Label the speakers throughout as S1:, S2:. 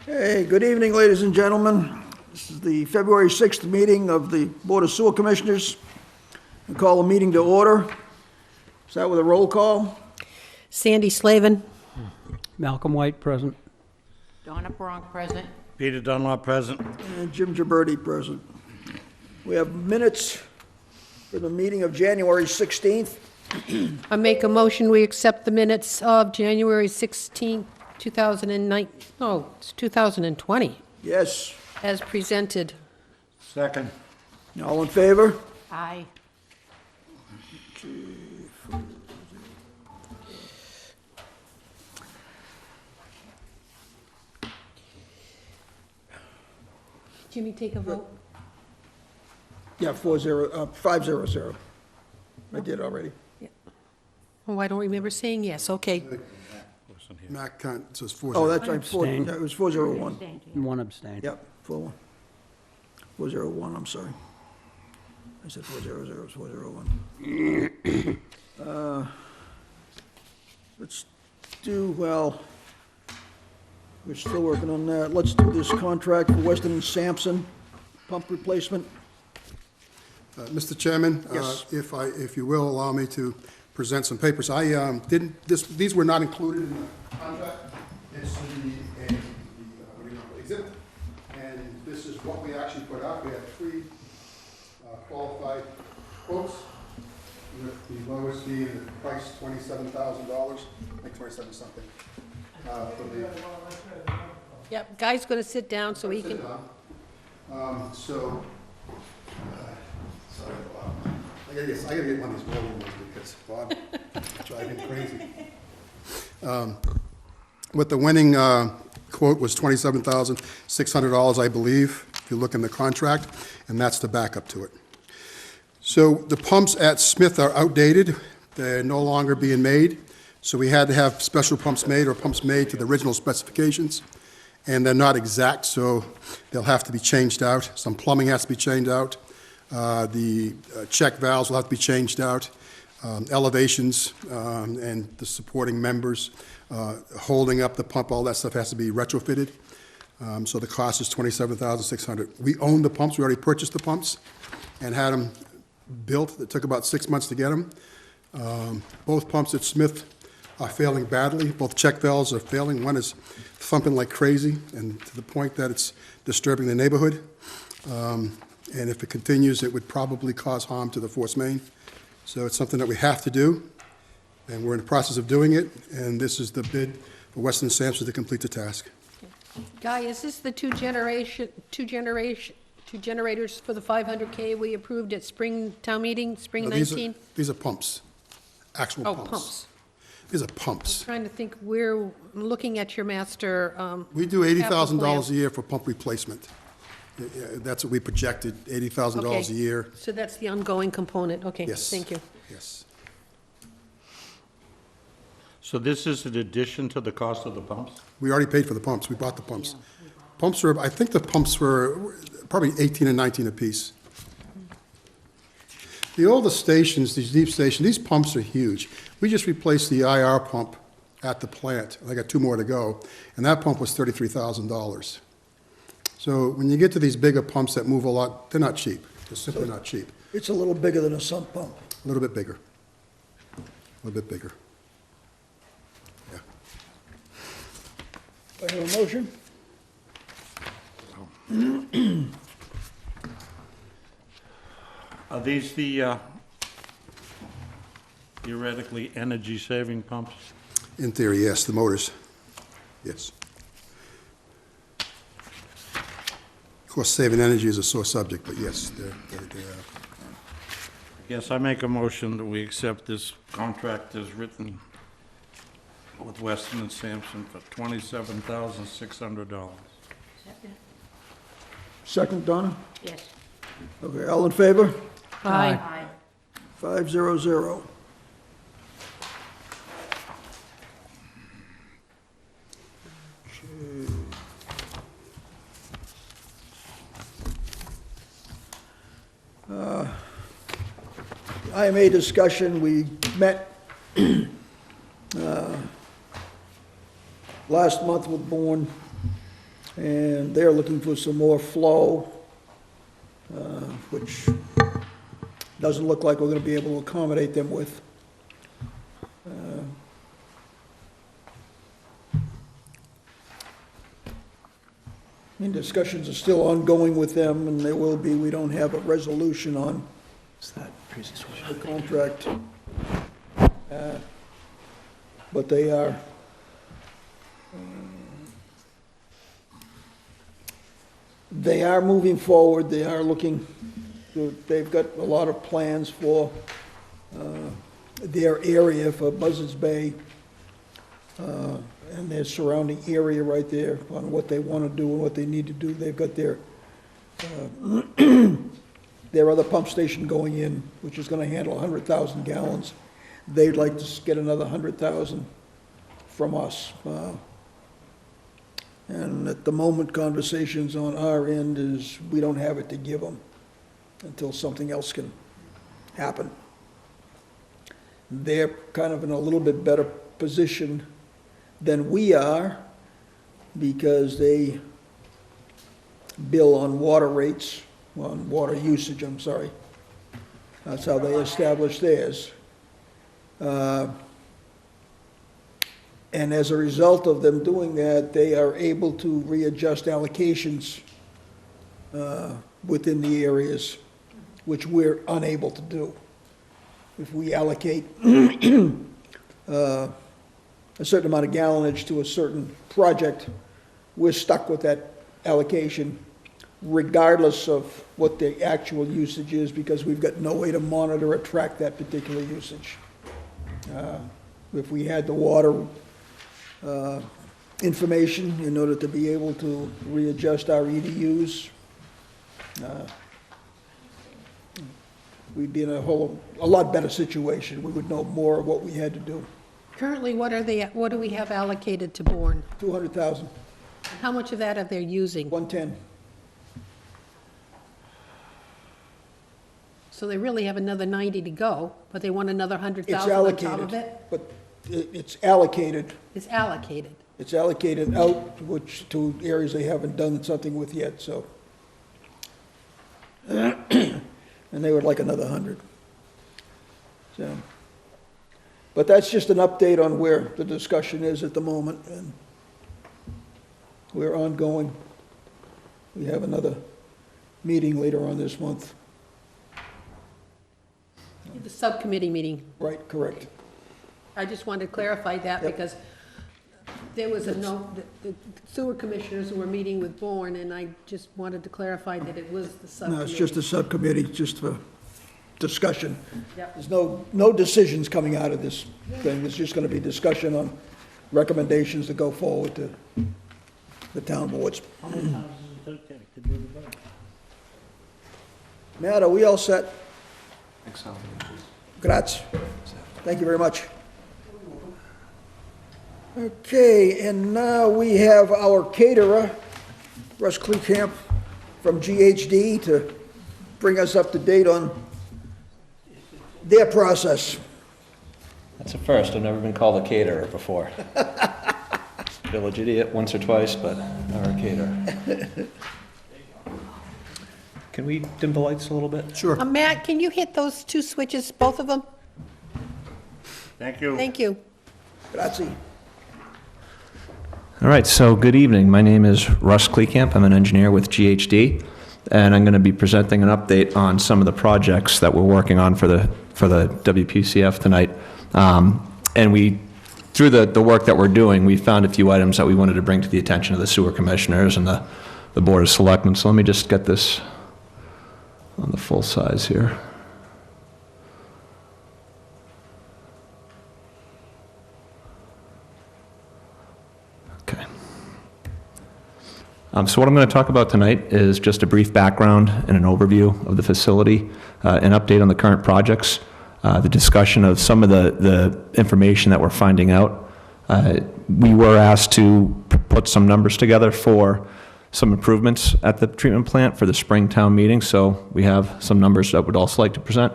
S1: Hey, good evening, ladies and gentlemen. This is the February 6th meeting of the Board of Sewer Commissioners. I call the meeting to order. Start with a roll call.
S2: Sandy Slavin.
S3: Malcolm White, present.
S4: Donna Bronk, present.
S5: Peter Dunlop, present.
S1: And Jim Gibberti, present. We have minutes for the meeting of January 16th.
S2: I make a motion, we accept the minutes of January 16, 2020,
S1: Yes.
S2: as presented.
S5: Second.
S1: All in favor?
S4: Aye.
S2: Jimmy, take a vote.
S1: Yeah, 500. I did already.
S2: Oh, I don't remember saying yes, okay.
S6: Matt Cunt says 4-0.
S1: Oh, that's right,
S3: Abstain.
S1: it was 401.
S3: One abstain.
S1: Yep, 401, I'm sorry. I said 400, it was 401. Let's do, well, we're still working on that. Let's do this contract for Weston and Sampson pump replacement.
S6: Mr. Chairman,
S1: Yes.
S6: if you will allow me to present some papers. I these were not included in the contract. It's the exhibit. And this is what we actually put out. We had 3 qualified quotes with the lowest fee and the price $27,000, like 27 something.
S2: Yep, Guy's going to sit down so he can,
S6: Sorry, Bob. I gotta get one of these rolling ones because Bob driving crazy. What the winning quote was $27,600, I believe, if you look in the contract, and that's the backup to it. So the pumps at Smith are outdated. They're no longer being made. So we had to have special pumps made or pumps made to the original specifications. And they're not exact, so they'll have to be changed out. Some plumbing has to be changed out. The check valves will have to be changed out. Elevations and the supporting members, holding up the pump, all that stuff has to be retrofitted. So the cost is $27,600. We own the pumps. We already purchased the pumps and had them built. It took about 6 months to get them. Both pumps at Smith are failing badly. Both check valves are failing. One is thumping like crazy, and to the point that it's disturbing the neighborhood. And if it continues, it would probably cause harm to the force main. So it's something that we have to do, and we're in the process of doing it, and this is the bid for Weston Sampson to complete the task.
S2: Guy, is this the two generators for the 500K we approved at spring town meeting, spring
S6: Now,
S2: 19?
S6: These are pumps, actual
S2: Oh,
S6: pumps.
S2: pumps.
S6: These are pumps.
S2: Trying to think where, I'm looking at your master.
S6: We do $80,000
S2: capital
S6: a year for pump replacement. That's what we projected, $80,000 a
S2: Okay.
S6: year.
S2: So that's the ongoing component, okay,
S6: Yes.
S2: thank you.
S6: Yes.
S5: So this is in addition to the cost of the pumps?
S6: We already paid for the pumps. We bought the pumps. Pumps were, I think the pumps were probably 18 and 19 apiece. The older stations, these deep stations, these pumps are huge. We just replaced the IR pump at the plant. I got 2 more to go, and that pump was $33,000. So when you get to these bigger pumps that move a lot, they're not cheap. They're simply not cheap.
S1: It's a little bigger than a sump pump.
S6: A little bit bigger. A little bit bigger. Yeah.
S1: I have a motion?
S5: Are these the theoretically energy-saving pumps?
S6: In theory, yes, the motors, yes. Of course, saving energy is a sore subject, but yes, they are.
S5: Yes, I make a motion that we accept this contract as written with Weston and Sampson for $27,600.
S1: Second, Donna?
S4: Yes.
S1: Okay, all in favor?
S2: Aye.
S4: Aye.
S1: 500. IMA discussion, we met last month with Bourne and they're looking for some more flow, which doesn't look like we're gonna be able to accommodate them with. I mean, discussions are still ongoing with them, and there will be, we don't have a resolution on the contract. But they are, moving forward, they are looking, they've got a lot of plans for their area for Buzzards Bay, and their surrounding area right there on what they want to do and what they need to do. They've got their, their other pump station going in, which is going to handle 100,000 gallons. They'd like to get another 100,000 from us. And at the moment, conversations on our end is we don't have it to give them until something else can happen. They're kind of in a little bit better position than we are because they bill on water rates, on water usage, I'm sorry. That's how they establish theirs. And as a result of them doing that, they are able to readjust allocations within the areas, which we're unable to do. If we allocate a certain amount of gallonage to a certain project, we're stuck with that allocation regardless of what the actual usage is, because we've got no way to monitor or track that particular usage. If we had the water information in order to be able to readjust our EDUs, we'd be in a lot better situation. We would know more of what we had to do.
S2: Currently, what do we have allocated to Bourne?
S1: 200,000,
S2: How much of that are they using?
S1: 110.
S2: So they really have another 90 to go, but they want another 100,000
S1: It's
S2: on top of
S1: allocated,
S2: it?
S1: but it's allocated.
S2: It's allocated.
S1: It's allocated out, which, to areas they haven't done something with yet, so. And they would like another 100. So, but that's just an update on where the discussion is at the moment, and we're ongoing. We have another meeting later on this month.
S2: The subcommittee meeting.
S1: Right, correct.
S2: I just wanted to clarify that
S1: Yep.
S2: because there was a note, the sewer commissioners were meeting with Bourne, and I just wanted to clarify that it was the
S1: No,
S2: subcommittee.
S1: it's just a subcommittee, just for discussion.
S2: Yep.
S1: There's no decisions coming out of this thing. It's just gonna be discussion on recommendations to go forward to the town boards. Matt, are we all set? Grazie. Thank you very much. Okay, and now we have our caterer, Russ Kleekamp from GHD, to bring us up to date on their process.
S7: That's a first. I've never been called a caterer before. Village idiot once or twice, but never a caterer. Can we dim the lights a little bit?
S1: Sure.
S2: Matt, can you hit those two switches, both of them?
S5: Thank you.
S2: Thank you.
S1: Grazie.
S7: All right, so good evening. My name is Russ Kleekamp. I'm an engineer with GHD, and I'm going to be presenting an update on some of the projects that we're working on for the WPCF tonight. And we, through the work that we're doing, we found a few items that we wanted to bring to the attention of the sewer commissioners and the Board of Selectmen. So let me just get this on the full size here. Okay. So what I'm going to talk about tonight is just a brief background and an overview of the facility, an update on the current projects, the discussion of some of the information that we're finding out. We were asked to put some numbers together for some improvements at the treatment plant for the Springtown meeting, so we have some numbers that we'd also like to present,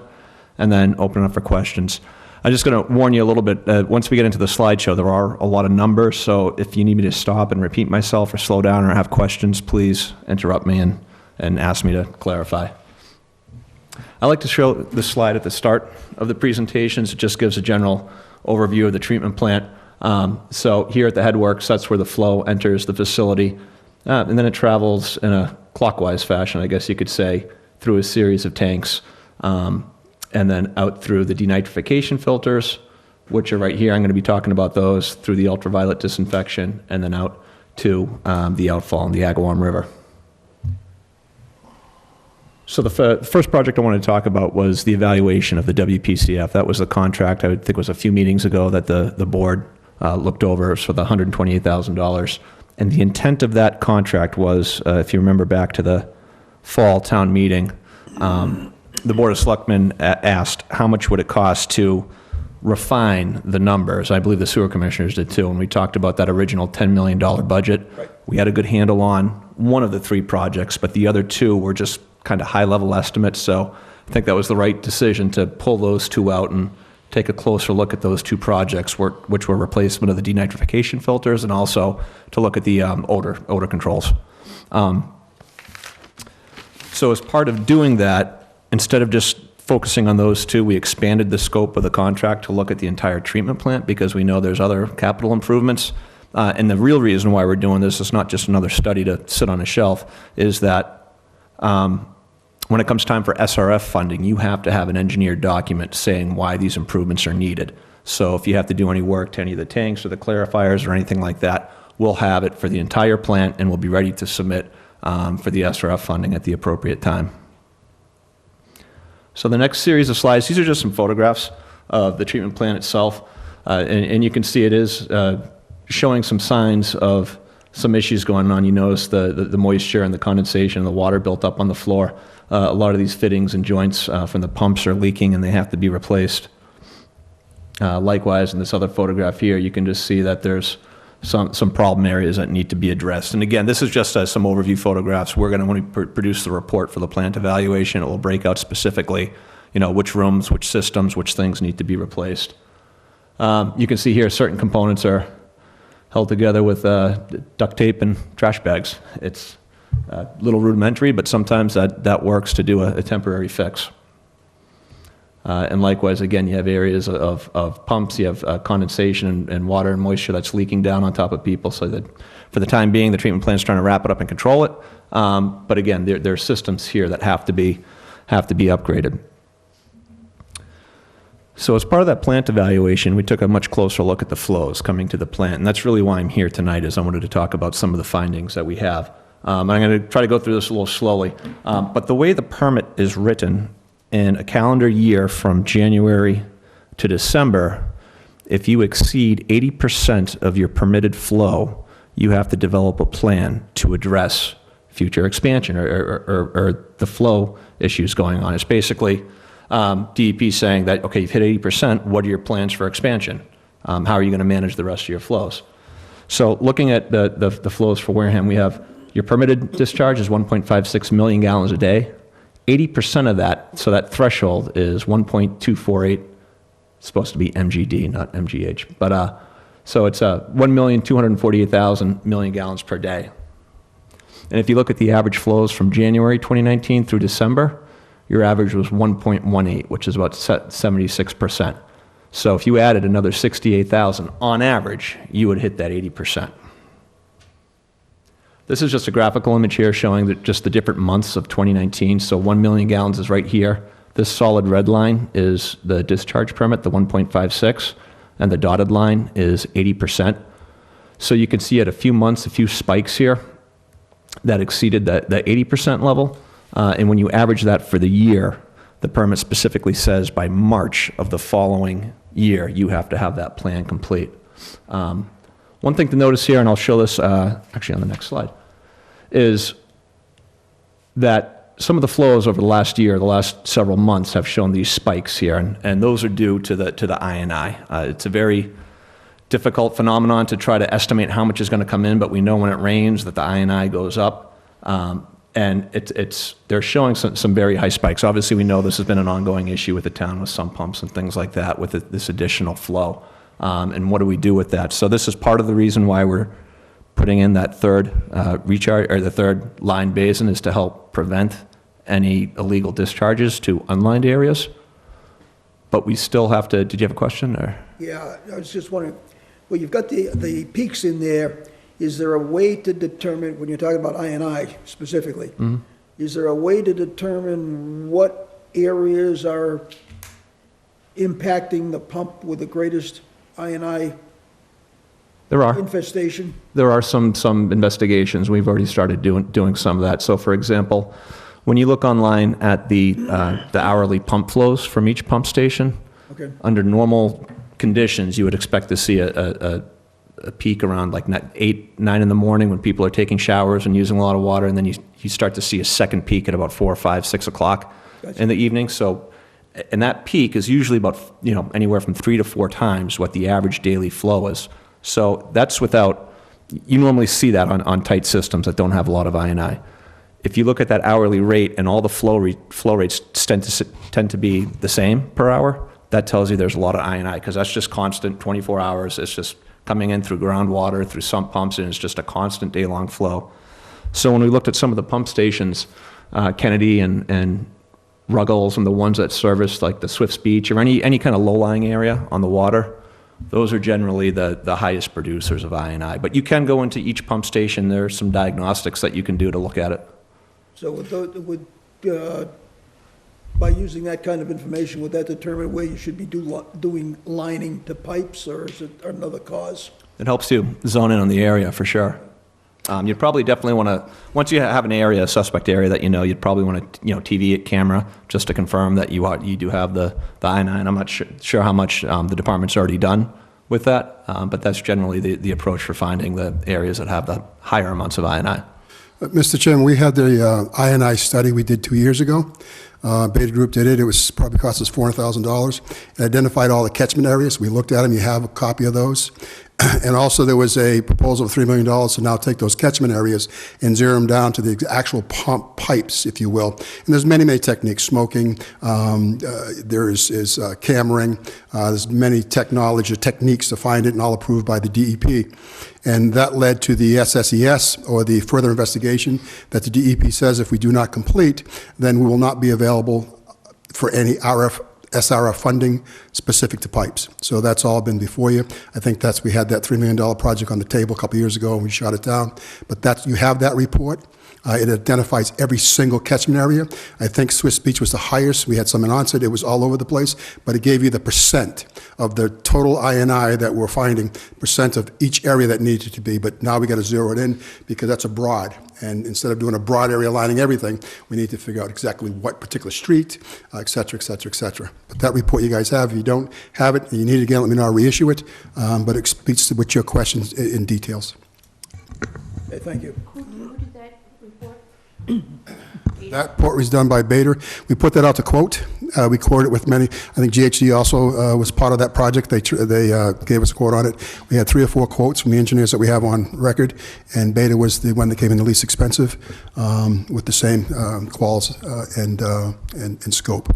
S7: and then open up for questions. I'm just going to warn you a little bit. Once we get into the slideshow, there are a lot of numbers, so if you need me to stop and repeat myself or slow down or have questions, please interrupt me and ask me to clarify. I like to show this slide at the start of the presentations. It just gives a general overview of the treatment plant. So here at the headworks, that's where the flow enters the facility, and then it travels in a clockwise fashion, I guess you could say, through a series of tanks, and then out through the denitrification filters, which are right here. I'm going to be talking about those, through the ultraviolet disinfection, and then out to the outfall in the Agawam River. So the first project I wanted to talk about was the evaluation of the WPCF. That was the contract, I would think it was a few meetings ago, that the board looked over for the $128,000. And the intent of that contract was, if you remember back to the fall town meeting, the Board of Selectmen asked how much would it cost to refine the numbers. I believe the sewer commissioners did too, and we talked about that original $10 million budget.
S1: Right.
S7: We had a good handle on one of the three projects, but the other two were just kind of high-level estimates, so I think that was the right decision to pull those two out and take a closer look at those two projects, which were replacement of the denitrification filters and also to look at the odor controls. So as part of doing that, instead of just focusing on those two, we expanded the scope of the contract to look at the entire treatment plant because we know there's other capital improvements. And the real reason why we're doing this is not just another study to sit on a shelf, is that when it comes time for SRF funding, you have to have an engineered document saying why these improvements are needed. So if you have to do any work to any of the tanks or the clarifiers or anything like that, we'll have it for the entire plant and we'll be ready to submit for the SRF funding at the appropriate time. So the next series of slides, these are just some photographs of the treatment plant itself. And you can see it is showing some signs of some issues going on. You notice the moisture and the condensation and the water built up on the floor. A lot of these fittings and joints from the pumps are leaking and they have to be replaced. Likewise, in this other photograph here, you can just see that there's some problem areas that need to be addressed. And again, this is just some overview photographs. We're going to, when we produce the report for the plant evaluation, it will break out specifically, which rooms, which systems, which things need to be replaced. You can see here certain components are held together with duct tape and trash bags. It's a little rudimentary, but sometimes that works to do a temporary fix. And likewise, again, you have areas of pumps, you have condensation and water and moisture that's leaking down on top of people, so that for the time being, the treatment plant's trying to wrap it up and control it. But again, there are systems here that have to be upgraded. So as part of that plant evaluation, we took a much closer look at the flows coming to the plant, and that's really why I'm here tonight, is I wanted to talk about some of the findings that we have. I'm going to try to go through this a little slowly, but the way the permit is written, in a calendar year from January to December, if you exceed 80% of your permitted flow, you have to develop a plan to address future expansion or the flow issues going on. It's basically DEP saying that, okay, you've hit 80%, what are your plans for expansion? How are you going to manage the rest of your flows? So looking at the flows for Wareham, we have your permitted discharge is 1.56 million gallons a day. 80% of that, so that threshold is 1.248. It's supposed to be MGD, not MGH. But so it's 1,248,000 million gallons per day. And if you look at the average flows from January 2019 through December, your average was 1.18, which is about 76%. So if you added another 68,000 on average, you would hit that 80%. This is just a graphical image here showing that just the different months of 2019. So 1 million gallons is right here. This solid red line is the discharge permit, the 1.56, and the dotted line is 80%. So you can see at a few months, a few spikes here that exceeded the 80% level. And when you average that for the year, the permit specifically says by March of the following year, you have to have that plan complete. One thing to notice here, and I'll show this actually on the next slide, is that some of the flows over the last year, the last several months, have shown these spikes here, and those are due to the INI. It's a very difficult phenomenon to try to estimate how much is going to come in, but we know when it rains that the INI goes up. And they're showing some very high spikes. Obviously, we know this has been an ongoing issue with the town with sump pumps and things like that with this additional flow. And what do we do with that? So this is part of the reason why we're putting in that third recharge, or the third line basin, is to help prevent any illegal discharges to unlined areas. But we still have to, did you have a question, or?
S1: Yeah, I was just wondering, well, you've got the peaks in there. Is there a way to determine, when you're talking about I&I specifically, is there a way to determine what areas are impacting the pump with the greatest I&I
S7: There are.
S1: infestation?
S7: There are some investigations. We've already started doing some of that. So, for example, when you look online at the hourly pump flows from each pump station,
S1: Okay.
S7: under normal conditions, you would expect to see a peak around like 8, 9 in the morning when people are taking showers and using a lot of water, and then you start to see a second peak at about 4, 5, 6 o'clock
S1: Gotcha.
S7: in the evening. So, and that peak is usually about, anywhere from 3 to 4 times what the average daily flow is. So that's without, you normally see that on tight systems that don't have a lot of I&I. If you look at that hourly rate and all the flow rates tend to be the same per hour, that tells you there's a lot of I&I, because that's just constant, 24 hours. It's just coming in through groundwater, through sump pumps, and it's just a constant day-long flow. So when we looked at some of the pump stations, Kennedy and Ruggles, and the ones that service like the Swifts Beach or any kind of low-lying area on the water, those are generally the highest producers of I&I. But you can go into each pump station. There are some diagnostics that you can do to look at it.
S1: So by using that kind of information, would that determine where you should be doing lining to pipes, or is it another cause?
S7: It helps you zone in on the area for sure. You'd probably definitely want to, once you have an area, a suspect area that you'd probably want to, TV it, camera, just to confirm that you do have the I&I. I'm not sure how much the department's already done with that, but that's generally the approach for finding the areas that have the higher amounts of I&I.
S6: Mr. Chairman, we had the I&I study we did 2 years ago. Beta Group did it. It was probably cost us $400,000. It identified all the catchment areas. We looked at them. You have a copy of those. And also there was a proposal of $3 million to now take those catchment areas and zero them down to the actual pump pipes, if you will. And there's many, many techniques. Smoking, there is cammering, there's many techniques to find it, and all approved by the DEP. And that led to the SSES, or the further investigation, that the DEP says if we do not complete, then we will not be available for any SRF funding specific to pipes. So that's all been before you. I think we had that $3 million project on the table a couple years ago, and we shot it down. But you have that report. It identifies every single catchment area. I think Swiss Beach was the highest. We had some in Onset. It was all over the place, but it gave you the percent of the total I&I that we're finding, percent of each area that needed to be. But now we got to zero it in, because that's a broad. And instead of doing a broad area lining everything, we need to figure out exactly what particular street, et cetera, et cetera, et cetera. But that report you guys have, if you don't have it and you need it again, let me know. I'll reissue it. But it speaks to what your questions in details.
S1: Okay, thank you.
S4: Who did that report?
S6: That report was done by Bader. We put that out to quote. We quoted it with many. I think GHD also was part of that project. They gave us a quote on it. We had 3 or 4 quotes from the engineers that we have on record, and Bader was the one that came in the least expensive, with the same quals and scope.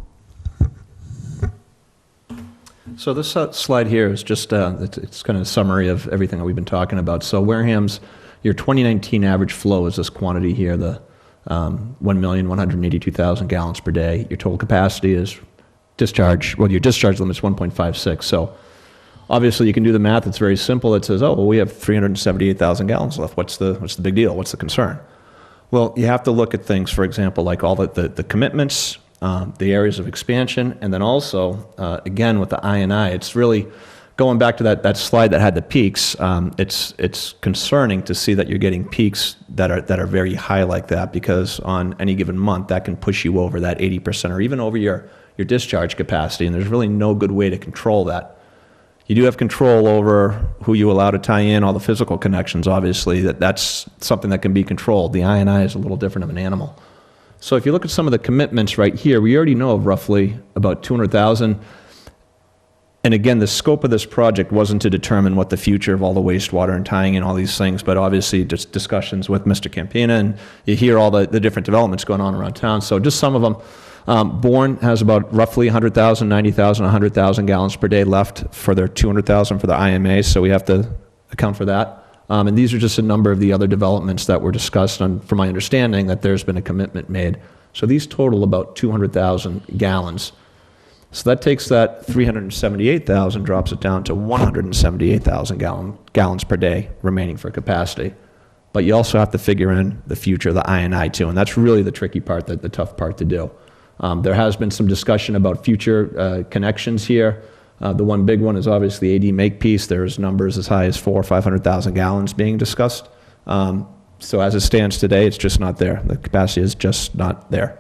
S7: So this slide here is just, it's kind of a summary of everything that we've been talking about. So Wareham's, your 2019 average flow is this quantity here, the 1,182,000 gallons per day. Your total capacity is your discharge limit is 1.56. So obviously you can do the math. It's very simple. It says, oh, well, we have 378,000 gallons left. What's the big deal? What's the concern? Well, you have to look at things, for example, like all the commitments, the areas of expansion, and then also, again, with the I&I, it's really going back to that slide that had the peaks. It's concerning to see that you're getting peaks that are very high like that, because on any given month, that can push you over that 80% or even over your discharge capacity, and there's really no good way to control that. You do have control over who you allow to tie in, all the physical connections, obviously. That's something that can be controlled. The I&I is a little different of an animal. So if you look at some of the commitments right here, we already know of roughly about 200,000. And again, the scope of this project wasn't to determine what the future of all the wastewater and tying in all these things, but obviously just discussions with Mr. Campina, and you hear all the different developments going on around town. So just some of them. Bourne has about roughly 100,000, 90,000, 100,000 gallons per day left for their 200,000 for the IMA, so we have to account for that. And these are just a number of the other developments that were discussed, and from my understanding, that there's been a commitment made. So these total about 200,000 gallons. So that takes that 378,000, drops it down to 178,000 gallons per day remaining for capacity. But you also have to figure in the future of the I&I too, and that's really the tricky part, the tough part to do. There has been some discussion about future connections here. The one big one is obviously AD Makepeace. There's numbers as high as 400,000 or 500,000 gallons being discussed. So as it stands today, it's just not there. The capacity is just not there.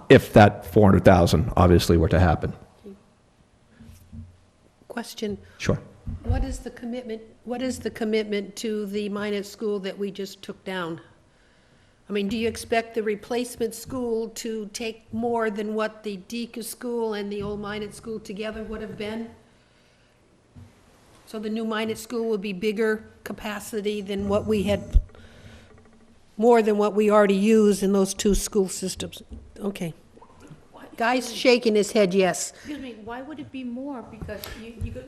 S7: If that 400,000 obviously were to happen.
S2: Question,
S7: Sure.
S2: what is the commitment to the Minot School that we just took down? I mean, do you expect the replacement school to take more than what the Deacon School and the old Minot School together would have been? So the new Minot School will be bigger capacity than what we had, more than what we already use in those two school systems? Okay. Guy's shaking his head, yes.
S4: Excuse me, why would it be more? Because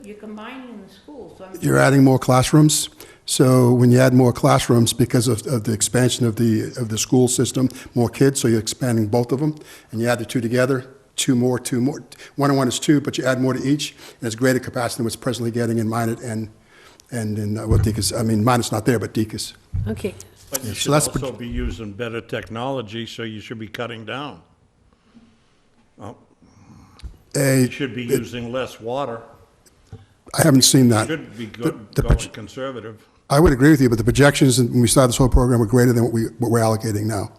S4: you're combining the schools, so I'm.
S6: You're adding more classrooms. So when you add more classrooms, because of the expansion of the school system, more kids, so you're expanding both of them, and you add the two together, two more. 1 and 1 is 2, but you add more to each, and it's greater capacity than what's presently getting in Minot and in what Deacon's, I mean, Minot's not there, but Deacon's.
S2: Okay.
S5: But you
S6: Yeah, so
S5: should
S6: that's
S5: also be using better technology, so you should be cutting down. Well, you should be using less water.
S6: I haven't seen that.
S5: Should be going conservative.
S6: I would agree with you, but the projections when we started this whole program were greater than what we're allocating now.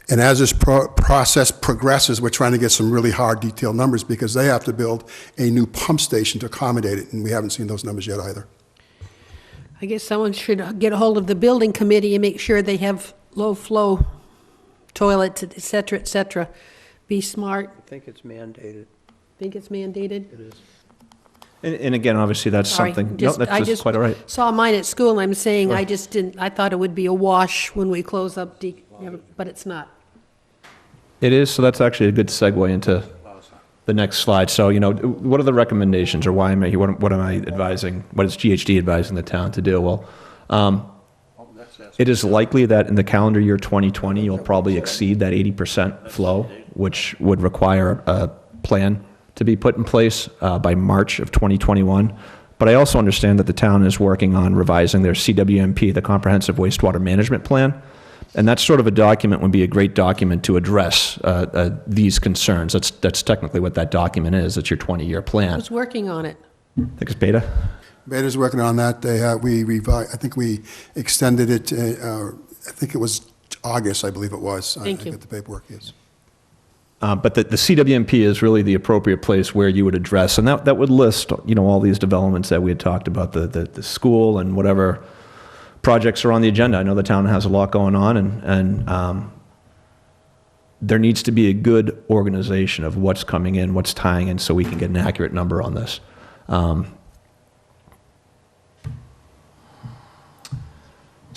S6: And as this process progresses, we're trying to get some really hard, detailed numbers because they have to build a new pump station to accommodate it, and we haven't seen those numbers yet either.
S2: I guess someone should get a hold of the building committee and make sure they have low-flow toilets, et cetera, Be smart.
S3: I think it's mandated.
S2: Think it's mandated?
S3: It is.
S7: And again, obviously, that's
S2: Sorry,
S7: something,
S2: just-
S7: no,
S2: I
S7: that's
S2: just
S7: quite all right.
S2: Saw mine at school, and I'm saying,
S7: Sure.
S2: I just didn't, I thought it would be a wash when we close up, but it's not.
S7: It is, so that's actually a good segue into the next slide. So, what are the recommendations, or why am I here? What am I advising? What is GHD advising the town to do? Well, it is likely that in the calendar year 2020, you'll probably exceed that 80% flow, which would require a plan to be put in place by March of 2021. But I also understand that the town is working on revising their CWMP, the Comprehensive Wastewater Management Plan. And that sort of a document would be a great document to address these concerns. That's technically what that document is. It's your 20-year plan.
S2: Who's working on it?
S7: I think it's Beta.
S6: Beta's working on that. I think we extended it, I think it was August, I believe it was.
S2: Thank you.
S6: I got the paperwork, yes.
S7: But the CWMP is really the appropriate place where you would address, and that would list, all these developments that we had talked about, the school and whatever projects are on the agenda. I know the town has a lot going on, and there needs to be a good organization of what's coming in, what's tying in, so we can get an accurate number on this.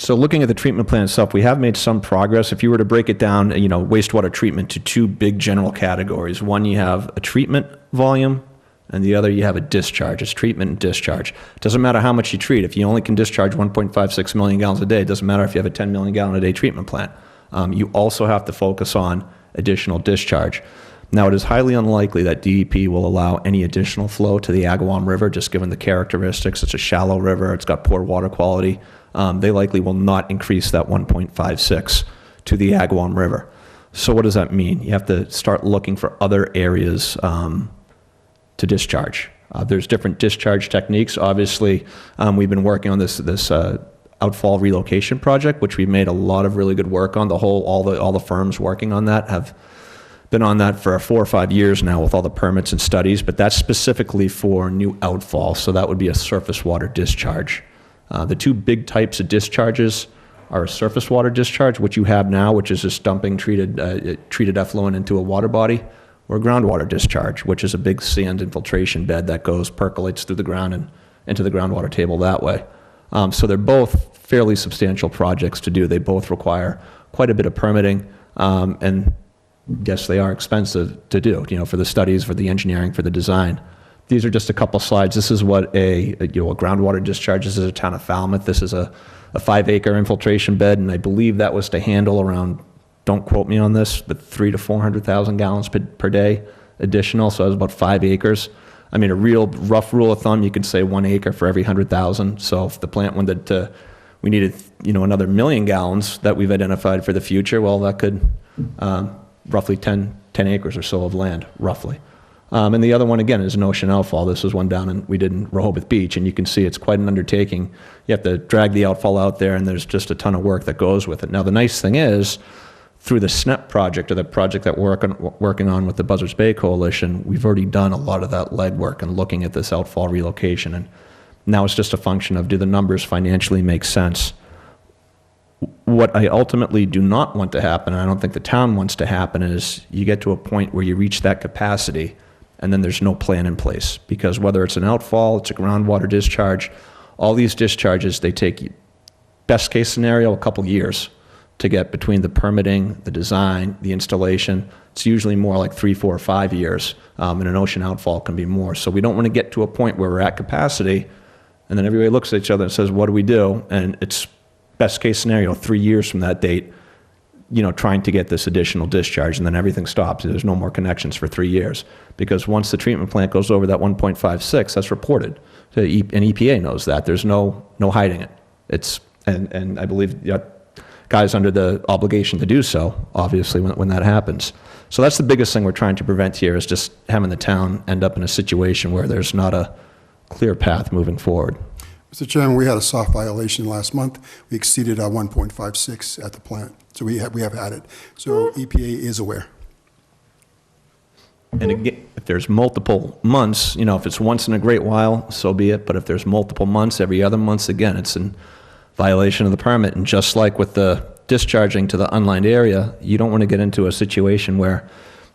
S7: So looking at the treatment plan itself, we have made some progress. If you were to break it down, wastewater treatment to two big general categories. One, you have a treatment volume, and the other, you have a discharge. It's treatment and discharge. It doesn't matter how much you treat. If you only can discharge 1.56 million gallons a day, it doesn't matter if you have a 10 million gallon a day treatment plant. You also have to focus on additional discharge. Now, it is highly unlikely that DEP will allow any additional flow to the Agawam River, just given the characteristics. It's a shallow river. It's got poor water quality. They likely will not increase that 1.56 to the Agawam River. So what does that mean? You have to start looking for other areas to discharge. There's different discharge techniques. Obviously, we've been working on this outfall relocation project, which we've made a lot of really good work on. All the firms working on that have been on that for 4 or 5 years now with all the permits and studies, but that's specifically for new outfall, so that would be a surface water discharge. The two big types of discharges are a surface water discharge, which you have now, which is just dumping treated effluent into a water body, or groundwater discharge, which is a big sand infiltration bed that percolates through the ground and into the groundwater table that way. So they're both fairly substantial projects to do. They both require quite a bit of permitting, and yes, they are expensive to do, for the studies, for the engineering, for the design. These are just a couple slides. This is what a groundwater discharge is in the town of Falmouth. This is a 5-acre infiltration bed, and I believe that was to handle around, don't quote me on this, but 300,000 to 400,000 gallons per day additional, so it was about 5 acres. I mean, a real rough rule of thumb, you could say 1 acre for every 100,000. So if the plant wanted to, we needed, another 1 million gallons that we've identified for the future, well, that could roughly 10 acres or so of land, roughly. And the other one, again, is an ocean outfall. This is one down we did in Rehoboth Beach, and you can see it's quite an undertaking. You have to drag the outfall out there, and there's just a ton of work that goes with it. Now, the nice thing is, through the SNEP project, or the project that we're working on with the Buzzards Bay Coalition, we've already done a lot of that legwork and looking at this outfall relocation. And now it's just a function of, do the numbers financially make sense? What I ultimately do not want to happen, and I don't think the town wants to happen, is you get to a point where you reach that capacity and then there's no plan in place. Because whether it's an outfall, it's a groundwater discharge, all these discharges, they take, best case scenario, a couple years to get between the permitting, the design, the installation. It's usually more like 3, 4, or 5 years, and an ocean outfall can be more. So we don't want to get to a point where we're at capacity, and then everybody looks at each other and says, what do we do? And it's best case scenario, 3 years from that date, trying to get this additional discharge, and then everything stops. There's no more connections for 3 years. Because once the treatment plant goes over that 1.56, that's reported. So and EPA knows that. There's no hiding it. And I believe guys under the obligation to do so, obviously, when that happens. So that's the biggest thing we're trying to prevent here, is just having the town end up in a situation where there's not a clear path moving forward.
S6: Mr. Chairman, we had a soft violation last month. We exceeded our 1.56 at the plant. So we have had it. So EPA is aware.
S7: And again, if there's multiple months, if it's once in a great while, so be it. But if there's multiple months, every other month, again, it's in violation of the permit. And just like with the discharging to the unlined area, you don't want to get into a situation where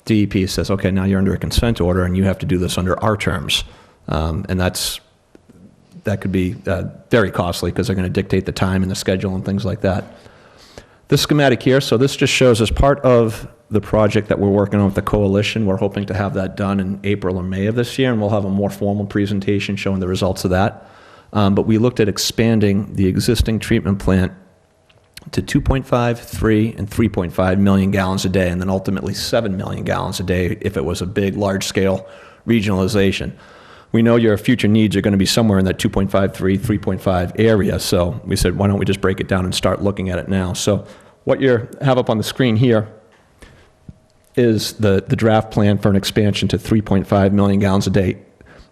S7: DEP says, okay, now you're under a consent order and you have to do this under our terms. And that could be very costly, because they're going to dictate the time and the schedule and things like that. This schematic here, so this just shows as part of the project that we're working on with the coalition. We're hoping to have that done in April or May of this year, and we'll have a more formal presentation showing the results of that. But we looked at expanding the existing treatment plant to 2.5, 3, and 3.5 million gallons a day, and then ultimately 7 million gallons a day if it was a big, large-scale regionalization. We know your future needs are going to be somewhere in that 2.5, 3, 3.5 area, so we said, why don't we just break it down and start looking at it now? So what you have up on the screen here is the draft plan for an expansion to 3.5 million gallons a day.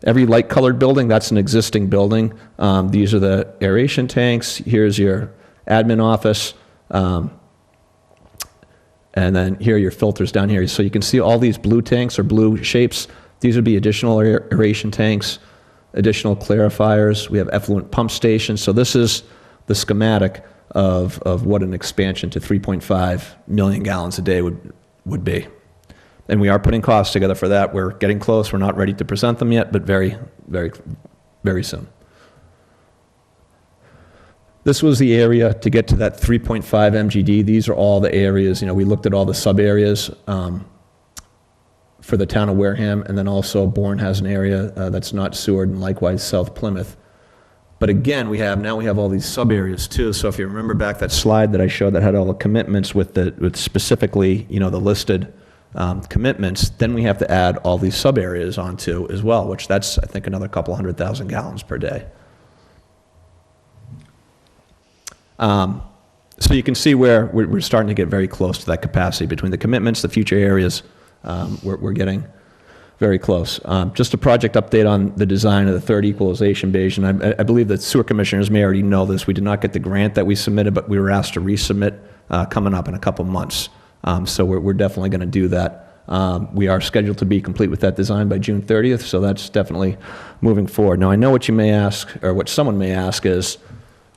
S7: Every light-colored building, that's an existing building. These are the aeration tanks. Here's your admin office. And then here are your filters down here. So you can see all these blue tanks or blue shapes. These would be additional aeration tanks, additional clarifiers. We have effluent pump stations. So this is the schematic of what an expansion to 3.5 million gallons a day would be. And we are putting costs together for that. We're getting close. We're not ready to present them yet, but very, very, very soon. This was the area to get to that 3.5 MGD. These are all the areas. We looked at all the sub-areas for the town of Wareham, and then also Bourne has an area that's not Seward, and likewise South Plymouth. But again, we have all these sub-areas too. So if you remember back that slide that I showed that had all the commitments with specifically, the listed commitments, then we have to add all these sub-areas onto as well, which that's, I think, another couple 100,000 gallons per day. So you can see where we're starting to get very close to that capacity between the commitments, the future areas. We're getting very close. Just a project update on the design of the third equalization basin. I believe that sewer commissioners may already know this. We did not get the grant that we submitted, but we were asked to resubmit coming up in a couple months. So we're definitely going to do that. We are scheduled to be complete with that design by June 30th, so that's definitely moving forward. Now, I know what you may ask, or what someone may ask is,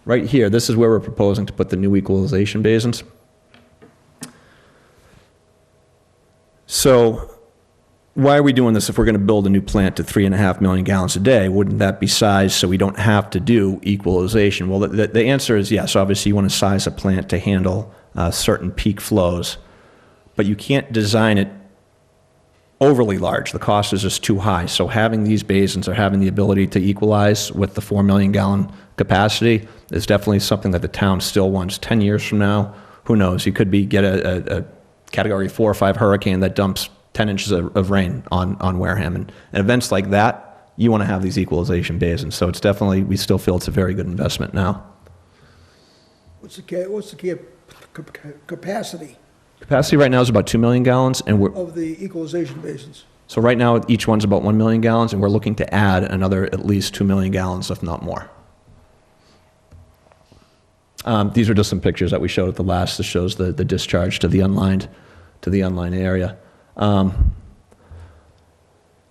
S7: right here, this is where we're proposing to put the new equalization basins. So why are we doing this if we're going to build a new plant to 3.5 million gallons a day? Wouldn't that be sized so we don't have to do equalization? Well, the answer is yes. Obviously, you want to size a plant to handle certain peak flows, but you can't design it overly large. The cost is just too high. So having these basins or having the ability to equalize with the 4 million gallon capacity is definitely something that the town still wants. 10 years from now, who knows? You could get a Category 4 or 5 hurricane that dumps 10 inches of rain on Wareham. And events like that, you want to have these equalization basins. So it's definitely, we still feel it's a very good investment now.
S1: What's the capacity
S7: Capacity right now is about 2 million gallons, and
S1: of the equalization basins?
S7: so right now each one's about 1 million gallons, and we're looking to add another at least 2 million gallons, if not more. These are just some pictures that we showed at the last. This shows the discharge to the unlined area.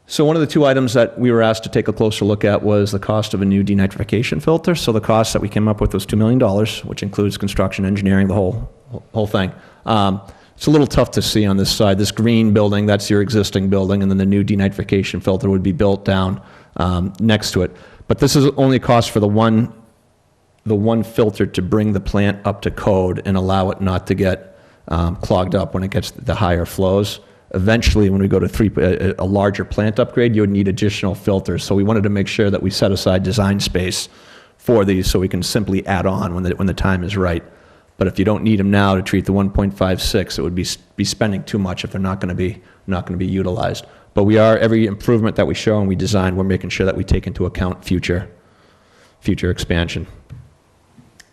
S7: So one of the two items that we were asked to take a closer look at was the cost of a new denitrification filter. So the cost that we came up with was $2 million, which includes construction, engineering, the whole thing. It's a little tough to see on this side. This green building, that's your existing building, and then the new denitrification filter would be built down next to it. But this is only cost for the one filter to bring the plant up to code and allow it not to get clogged up when it gets the higher flows. Eventually, when we go to a larger plant upgrade, you would need additional filters. So we wanted to make sure that we set aside design space for these so we can simply add on when the time is right. But if you don't need them now to treat the 1.56, it would be spending too much if they're not going to be utilized. But every improvement that we show and we design, we're making sure that we take into account future expansion.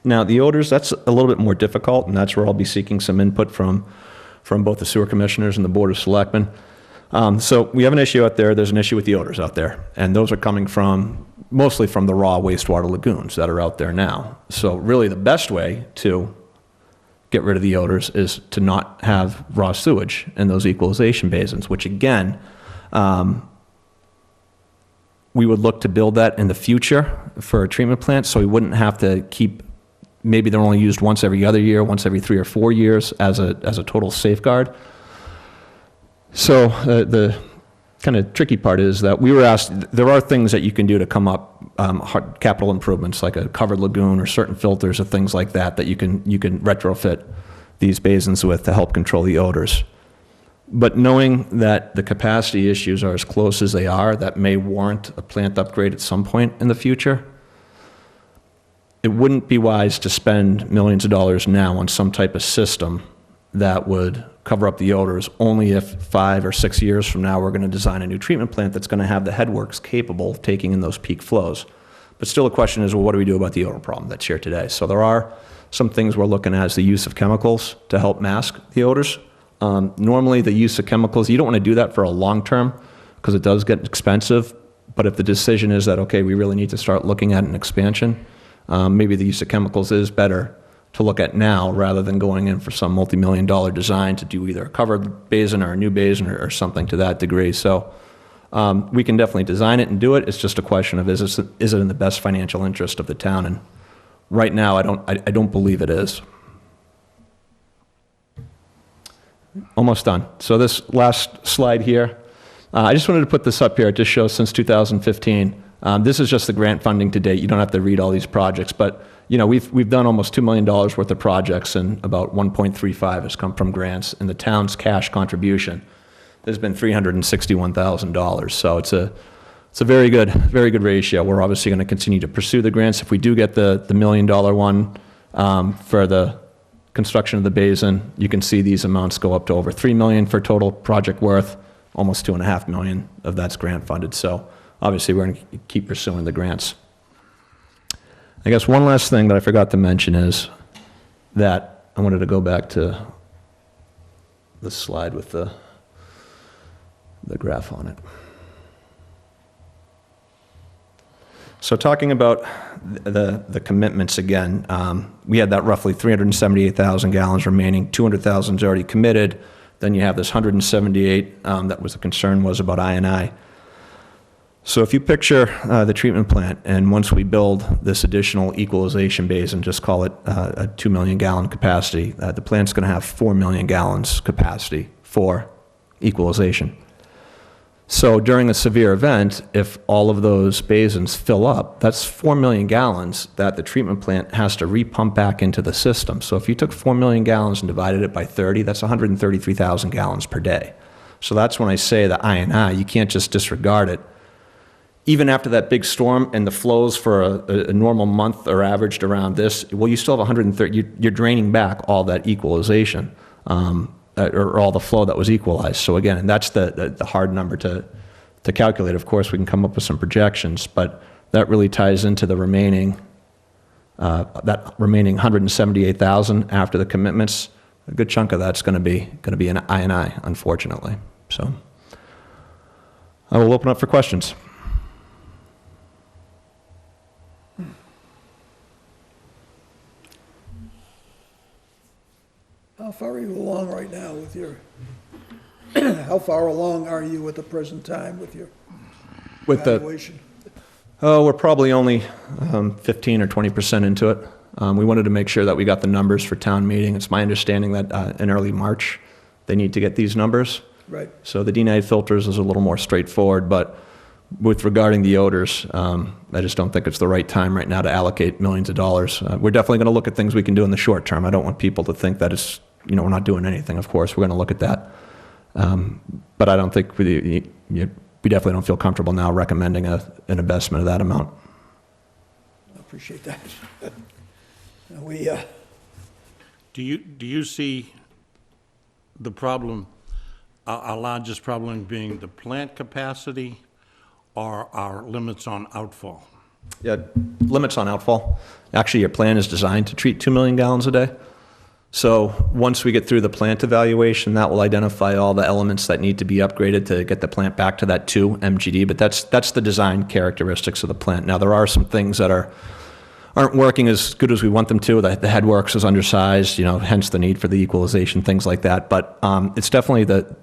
S7: Now, the odors, that's a little bit more difficult, and that's where I'll be seeking some input from both the sewer commissioners and the Board of Selectmen. So we have an issue out there. There's an issue with the odors out there, and those are coming mostly from the raw wastewater lagoons that are out there now. So really the best way to get rid of the odors is to not have raw sewage in those equalization basins, which again, we would look to build that in the future for a treatment plant, so we wouldn't have to keep, maybe they're only used once every other year, once every 3 or 4 years as a total safeguard. So the kind of tricky part is that we were asked, there are things that you can do to come up, capital improvements like a covered lagoon or certain filters or things like that you can retrofit these basins with to help control the odors. But knowing that the capacity issues are as close as they are, that may warrant a plant upgrade at some point in the future. It wouldn't be wise to spend millions of dollars now on some type of system that would cover up the odors only if 5 or 6 years from now we're going to design a new treatment plant that's going to have the headworks capable of taking in those peak flows. But still the question is, well, what do we do about the odor problem that's here today? So there are some things we're looking at as the use of chemicals to help mask the odors. Normally the use of chemicals, you don't want to do that for a long term because it does get expensive. But if the decision is that, okay, we really need to start looking at an expansion, maybe the use of chemicals is better to look at now rather than going in for some multi-million-dollar design to do either a covered basin or a new basin or something to that degree. So we can definitely design it and do it. It's just a question of is it in the best financial interest of the town? And right now, I don't believe it is. Almost done. So this last slide here, I just wanted to put this up here. It just shows since 2015. This is just the grant funding to date. You don't have to read all these projects, but you know we've done almost $2 million worth of projects, and about 1.35 has come from grants. And the town's cash contribution has been $361,000. So it's a very good ratio. We're obviously going to continue to pursue the grants. If we do get the $1 million one for the construction of the basin, you can see these amounts go up to over $3 million for total project worth. Almost $2.5 million of that's grant funded. So obviously we're going to keep pursuing the grants. I guess one last thing that I forgot to mention is that I wanted to go back to the slide with the graph on it. So talking about the commitments again, we had that roughly 378,000 gallons remaining, 200,000 is already committed. Then you have this 178 that was the concern was about I&I. So if you picture the treatment plant, and once we build this additional equalization basin, just call it a 2 million gallon capacity, the plant's going to have 4 million gallons capacity for equalization. So during a severe event, if all of those basins fill up, that's 4 million gallons that the treatment plant has to repump back into the system. So if you took 4 million gallons and divided it by 30, that's 133,000 gallons per day. So that's when I say the I&I, you can't just disregard it. Even after that big storm and the flows for a normal month are averaged around this, well, you still have 130, you're draining back all that equalization. Or all the flow that was equalized. So again, and that's the hard number to calculate. Of course, we can come up with some projections, but that really ties into the remaining, that remaining 178,000 after the commitments. A good chunk of that's going to be an I&I, unfortunately. So I will open up for questions.
S1: How far are you along right now with your, how far along are you at the present time with your
S7: With the,
S1: evaluation?
S7: we're probably only 15 or 20% into it. We wanted to make sure that we got the numbers for town meeting. It's my understanding that in early March, they need to get these numbers.
S1: Right.
S7: So the D-night filters is a little more straightforward, but with regarding the odors, I just don't think it's the right time right now to allocate millions of dollars. We're definitely going to look at things we can do in the short term. I don't want people to think that it's, we're not doing anything. Of course, we're going to look at that. But I don't think we definitely don't feel comfortable now recommending an investment of that amount.
S1: I appreciate that.
S5: Do you see the problem, our largest problem being the plant capacity or our limits on outfall?
S7: Yeah, limits on outfall. Actually, your plan is designed to treat 2 million gallons a day. So once we get through the plant evaluation, that will identify all the elements that need to be upgraded to get the plant back to that 2 MGD. But that's the design characteristics of the plant. Now, there are some things that aren't working as good as we want them to. The headworks is undersized, hence the need for the equalization, things like that. But it's definitely the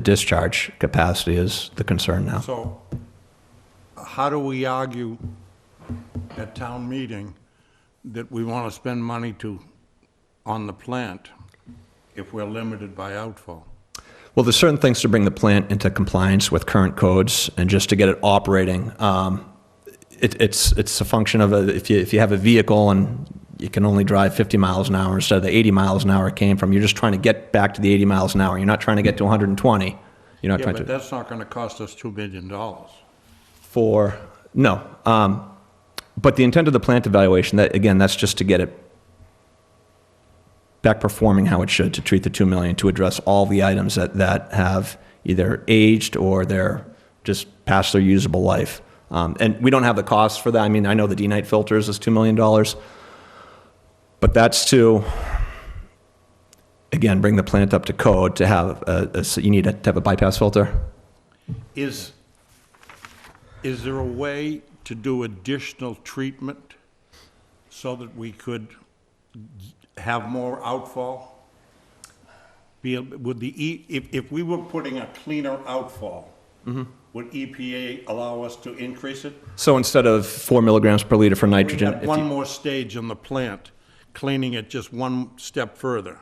S7: discharge capacity is the concern now.
S5: So how do we argue at town meeting that we want to spend money on the plant if we're limited by outfall?
S7: Well, there's certain things to bring the plant into compliance with current codes and just to get it operating. It's a function of if you have a vehicle and you can only drive 50 miles an hour instead of the 80 miles an hour it came from, you're just trying to get back to the 80 miles an hour. You're not trying to get to 120. You're not trying
S5: But
S7: to.
S5: that's not going to cost us $2 billion.
S7: No. But the intent of the plant evaluation, that's just to get it back performing how it should, to treat the 2 million, to address all the items that have either aged or they're just past their usable life. And we don't have the costs for that. I mean, I know the D-night filters is $2 million, but that's to, again, bring the plant up to code to have you need to have a bypass filter.
S5: Is there a way to do additional treatment so that we could have more outfall? If we were putting a cleaner outfall, would EPA allow us to increase it?
S7: So instead of 4 milligrams per liter for nitrogen,
S5: We had one more stage in the plant, cleaning it just one step further.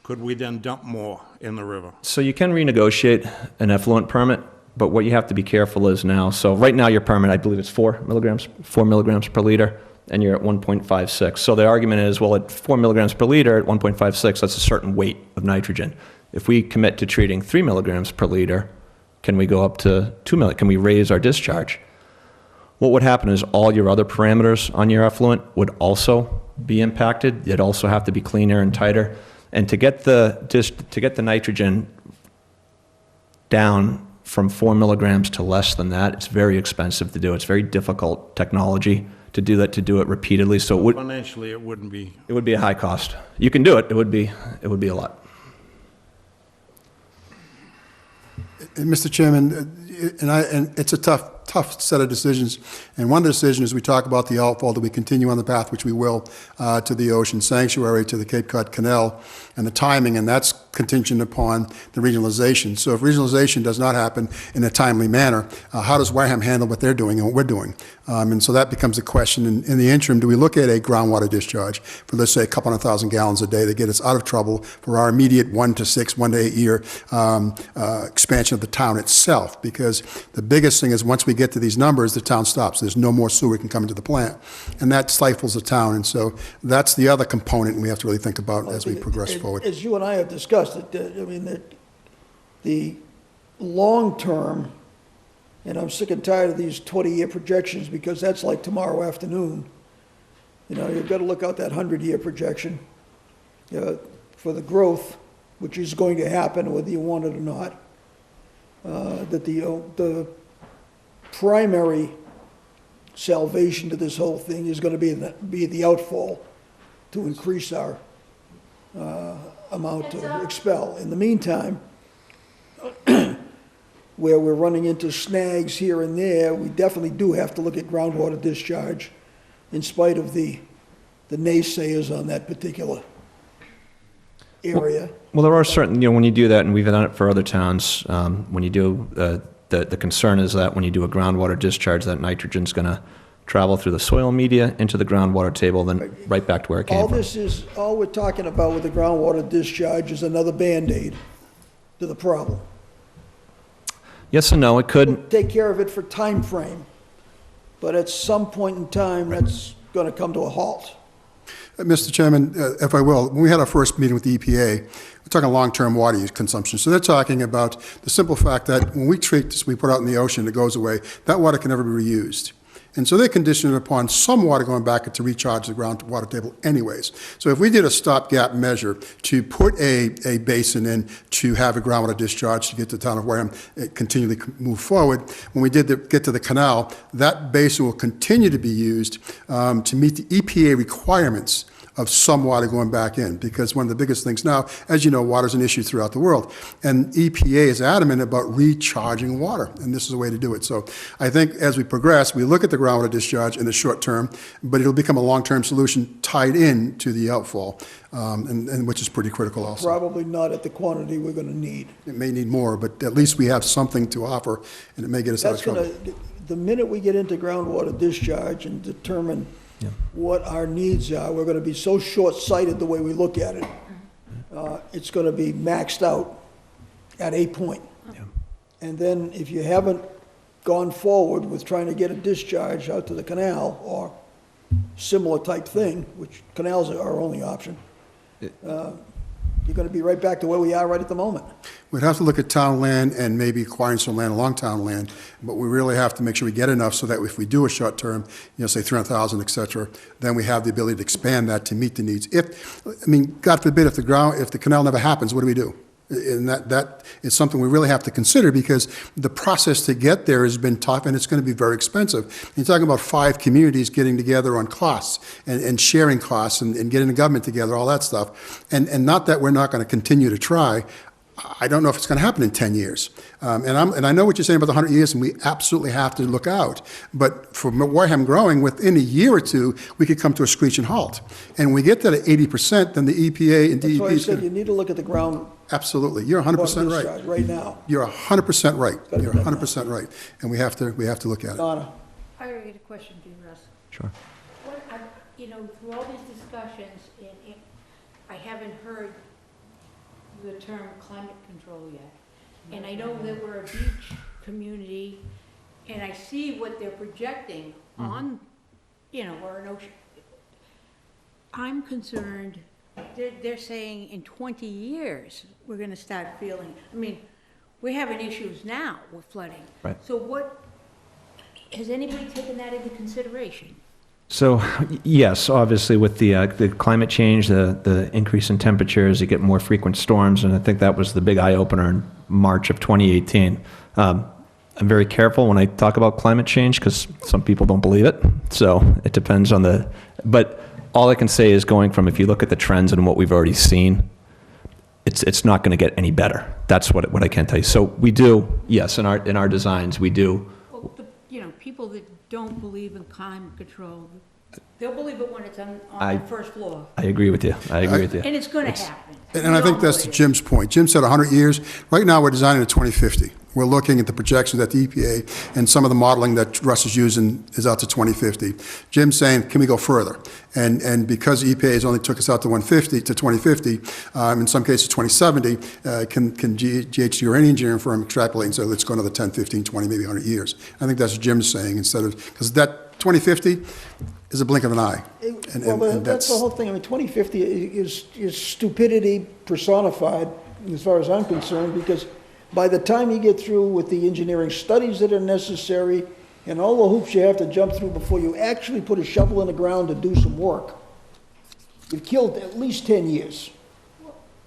S5: Could we then dump more in the river?
S7: so you can renegotiate an effluent permit, but what you have to be careful is now, so right now your permit, I believe it's 4 milligrams per liter, and you're at 1.56. So the argument is, well, at 4 milligrams per liter, at 1.56, that's a certain weight of nitrogen. If we commit to treating 3 milligrams per liter, can we go up to 2 million? Can we raise our discharge? What would happen is all your other parameters on your effluent would also be impacted. You'd also have to be cleaner and tighter. And to get the nitrogen down from 4 milligrams to less than that, it's very expensive to do. It's very difficult technology to do that, to do it repeatedly. So
S5: Financially, it wouldn't be.
S7: it would be a high cost. You can do it. It would be a lot.
S6: And Mr. Chairman, and it's a tough tough set of decisions. And one of the decisions is we talk about the outfall, that we continue on the path, which we will, to the ocean sanctuary, to the Cape Cod Canal, and the timing, and that's contingent upon the regionalization. So if regionalization does not happen in a timely manner, how does Wareham handle what they're doing and what we're doing? And so that becomes a question. In the interim, do we look at a groundwater discharge for, let's say, a couple 100,000 gallons a day to get us out of trouble for our immediate 1 to 6, 1 to 8 year expansion of the town itself? Because the biggest thing is once we get to these numbers, the town stops. There's no more sewer can come into the plant, and that stifles the town. And so that's the other component we have to really think about as we progress forward.
S1: As you and I have discussed, the long-term, and I'm sick and tired of these 20-year projections because that's like tomorrow afternoon. You've got to look out that 100-year projection for the growth, which is going to happen whether you want it or not. That the primary salvation to this whole thing is going to be the outfall to increase our amount to expel. In the meantime, where we're running into snags here and there, we definitely do have to look at groundwater discharge in spite of the naysayers on that particular area.
S7: Well, there are certain, when you do that, and we've done it for other towns, when you do, the concern is that when you do a groundwater discharge, that nitrogen's going to travel through the soil media into the groundwater table, then right back to where it came from.
S1: All we're talking about with the groundwater discharge is another Band-Aid to the problem.
S7: Yes and no, it could.
S1: Take care of it for time frame, but at some point in time, that's going to come to a halt.
S6: Mr. Chairman, if I will, when we had our first meeting with the EPA, we're talking long-term water use consumption. So they're talking about the simple fact that when we treat this, we put out in the ocean, it goes away, that water can never be reused. And so they condition it upon some water going back to recharge the groundwater table anyways. So if we did a stopgap measure to put a basin in to have a groundwater discharge to get the town of Wareham continually move forward, when we did get to the canal, that basin will continue to be used to meet the EPA requirements of some water going back in, because one of the biggest things now, as you know, water is an issue throughout the world, and EPA is adamant about recharging water, and this is a way to do it. So I think as we progress, we look at the groundwater discharge in the short term, but it'll become a long-term solution tied in to the outfall, and which is pretty critical also.
S1: Probably not at the quantity we're going to need.
S6: It may need more, but at least we have something to offer, and it may get us out of trouble.
S1: The minute we get into groundwater discharge and determine what our needs are, we're going to be so short-sighted the way we look at it. It's going to be maxed out at a point. And then if you haven't gone forward with trying to get a discharge out to the canal or similar type thing, which canals are our only option, you're going to be right back to where we are right at the moment.
S6: We'd have to look at town land and maybe acquiring some land along town land, but we really have to make sure we get enough so that if we do a short term, say 300,000, et cetera, then we have the ability to expand that to meet the needs. God forbid, if the canal never happens, what do we do? And that is something we really have to consider, because the process to get there has been tough and it's going to be very expensive. You're talking about 5 communities getting together on costs and sharing costs and getting the government together, all that stuff. And not that we're not going to continue to try. I don't know if it's going to happen in 10 years. And I know what you're saying about the 100 years, and we absolutely have to look out. But for Wareham growing, within a year or two, we could come to a screeching halt. And when we get that at 80%, then the EPA and DEP
S1: That's why I
S6: is
S1: said
S6: going
S1: you
S6: to...
S1: need to look at the ground.
S6: Absolutely. You're 100% right.
S1: Right now.
S6: You're 100% right. You're 100% right. And we have to look at it.
S1: Donna?
S4: I got a question for you, Russ.
S7: Sure.
S4: Through all these discussions, I haven't heard the term climate control yet. And I know that we're a beach community, and I see what they're projecting on, or an ocean. I'm concerned, they're saying in 20 years, we're gonna start feeling, we're having issues now with flooding.
S7: Right.
S4: So has anybody taken that into consideration?
S7: So, yes, obviously with the climate change, the increase in temperatures, you get more frequent storms, and I think that was the big eye-opener in March of 2018. I'm very careful when I talk about climate change because some people don't believe it, so it depends on but all I can say is going from, if you look at the trends and what we've already seen, it's not going to get any better. That's what I can tell you. So we do, yes, in our designs, we do.
S4: Well, you know, people that don't believe in climate control, they'll believe it when it's on
S7: I-
S4: the first floor.
S7: I agree with you. I agree with you.
S4: And it's gonna happen.
S6: And I
S4: We
S6: think
S4: all
S6: that's to
S4: believe it.
S6: Jim's point. Jim said 100 years. Right now, we're designing to 2050. We're looking at the projections that the EPA and some of the modeling that Russ is using is out to 2050. Jim's saying, can we go further? And because EPA has only took us out to 2050, in some cases 2070, can GHD or any engineering firm extrapolate and say, let's go another 10, 15, 20, maybe 100 years? I think that's what Jim's saying, instead of, because that 2050 is a blink of an eye.
S1: Well, but that's the whole thing. I mean, 2050 is stupidity personified, as far as I'm concerned, because by the time you get through with the engineering studies that are necessary and all the hoops you have to jump through before you actually put a shovel in the ground to do some work, you've killed at least 10 years.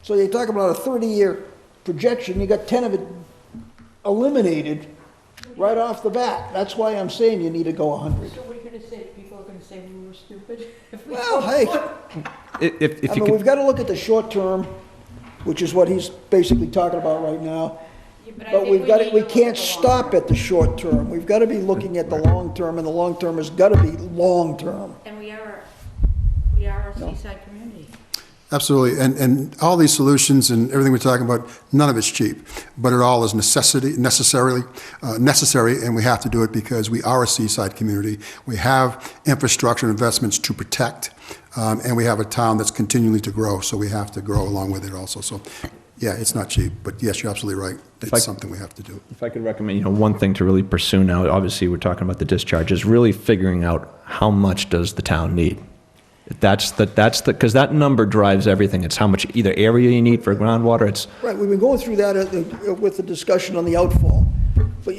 S1: So you're talking about a 30-year projection, you got 10 of it eliminated right off the bat. That's why I'm saying you need to go 100.
S4: So what are you gonna say? People are gonna say we were stupid? if we
S1: Well,
S4: go
S1: hey,
S4: forward?
S7: If
S1: I
S7: you
S1: mean,
S7: could,
S1: we've got to look at the short term, which is what he's basically talking about right now.
S4: Yeah, I
S1: But
S4: think
S1: we've got
S4: need
S1: to, we
S4: look
S1: can't
S4: at the long
S1: stop
S4: term.
S1: at the short term. We've got to be looking at the long term, and the long term has got to be long term.
S4: And we are a seaside community.
S6: Absolutely, and all these solutions and everything we're talking about, none of it's cheap, but it all is necessary, and we have to do it because we are a seaside community. We have infrastructure investments to protect, and we have a town that's continuing to grow, so we have to grow along with it also. So, yeah, it's not cheap, but yes, you're absolutely right. It's something we have to do.
S7: if I could recommend, one thing to really pursue now, obviously, we're talking about the discharge, is really figuring out how much does the town need? Because that number drives everything. It's how much either area you need for groundwater, it's,
S1: Right, we've been going through that with the discussion on the outfall. But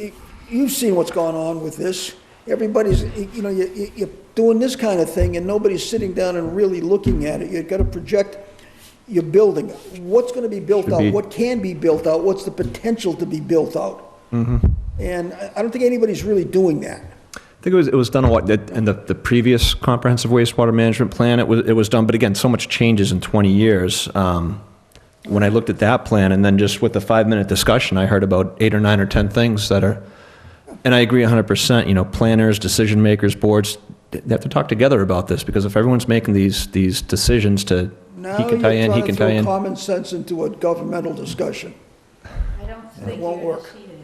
S1: you've seen what's gone on with this. Everybody's, you're doing this kind of thing, and nobody's sitting down and really looking at it. You've got to project your building. What's going to be built out? What can be built out? What's the potential to be built out? And I don't think anybody's really doing that.
S7: I think it was done in the previous comprehensive wastewater management plan. It was done, but again, so much changes in 20 years. When I looked at that plan, and then just with the 5-minute discussion, I heard about 8 or 9 or 10 things that are, and I agree 100%. Planners, decision makers, boards, they have to talk together about this, because if everyone's making these decisions to he can tie in, he can tie
S1: Now you're trying to
S7: in.
S1: throw common sense into a governmental discussion.
S4: I don't think
S1: won't
S4: you're gonna
S1: work.
S4: see that.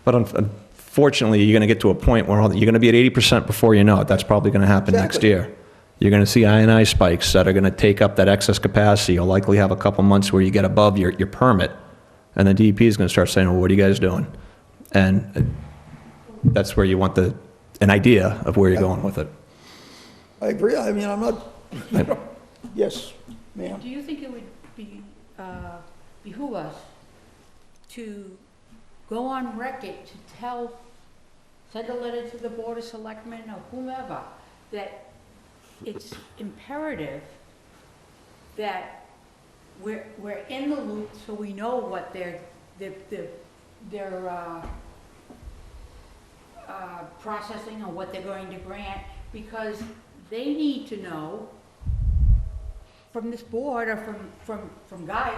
S7: But unfortunately, you're going to get to a point where you're going to be at 80% before you know it. That's probably going to happen next
S1: Exactly.
S7: year. You're going to see I&I spikes that are going to take up that excess capacity. You'll likely have a couple months where you get above your permit, and the DEP is going to start saying, well, what are you guys doing? And that's where you want an idea of where you're going with it.
S1: I agree. I mean, I'm not, yes, ma'am.
S4: Do you think it would be, behoove us to go on record to send a letter to the Board of Selectmen or whomever, that it's imperative that we're in the loop so we know what their processing and what they're going to grant, because they need to know from this board or from Guy,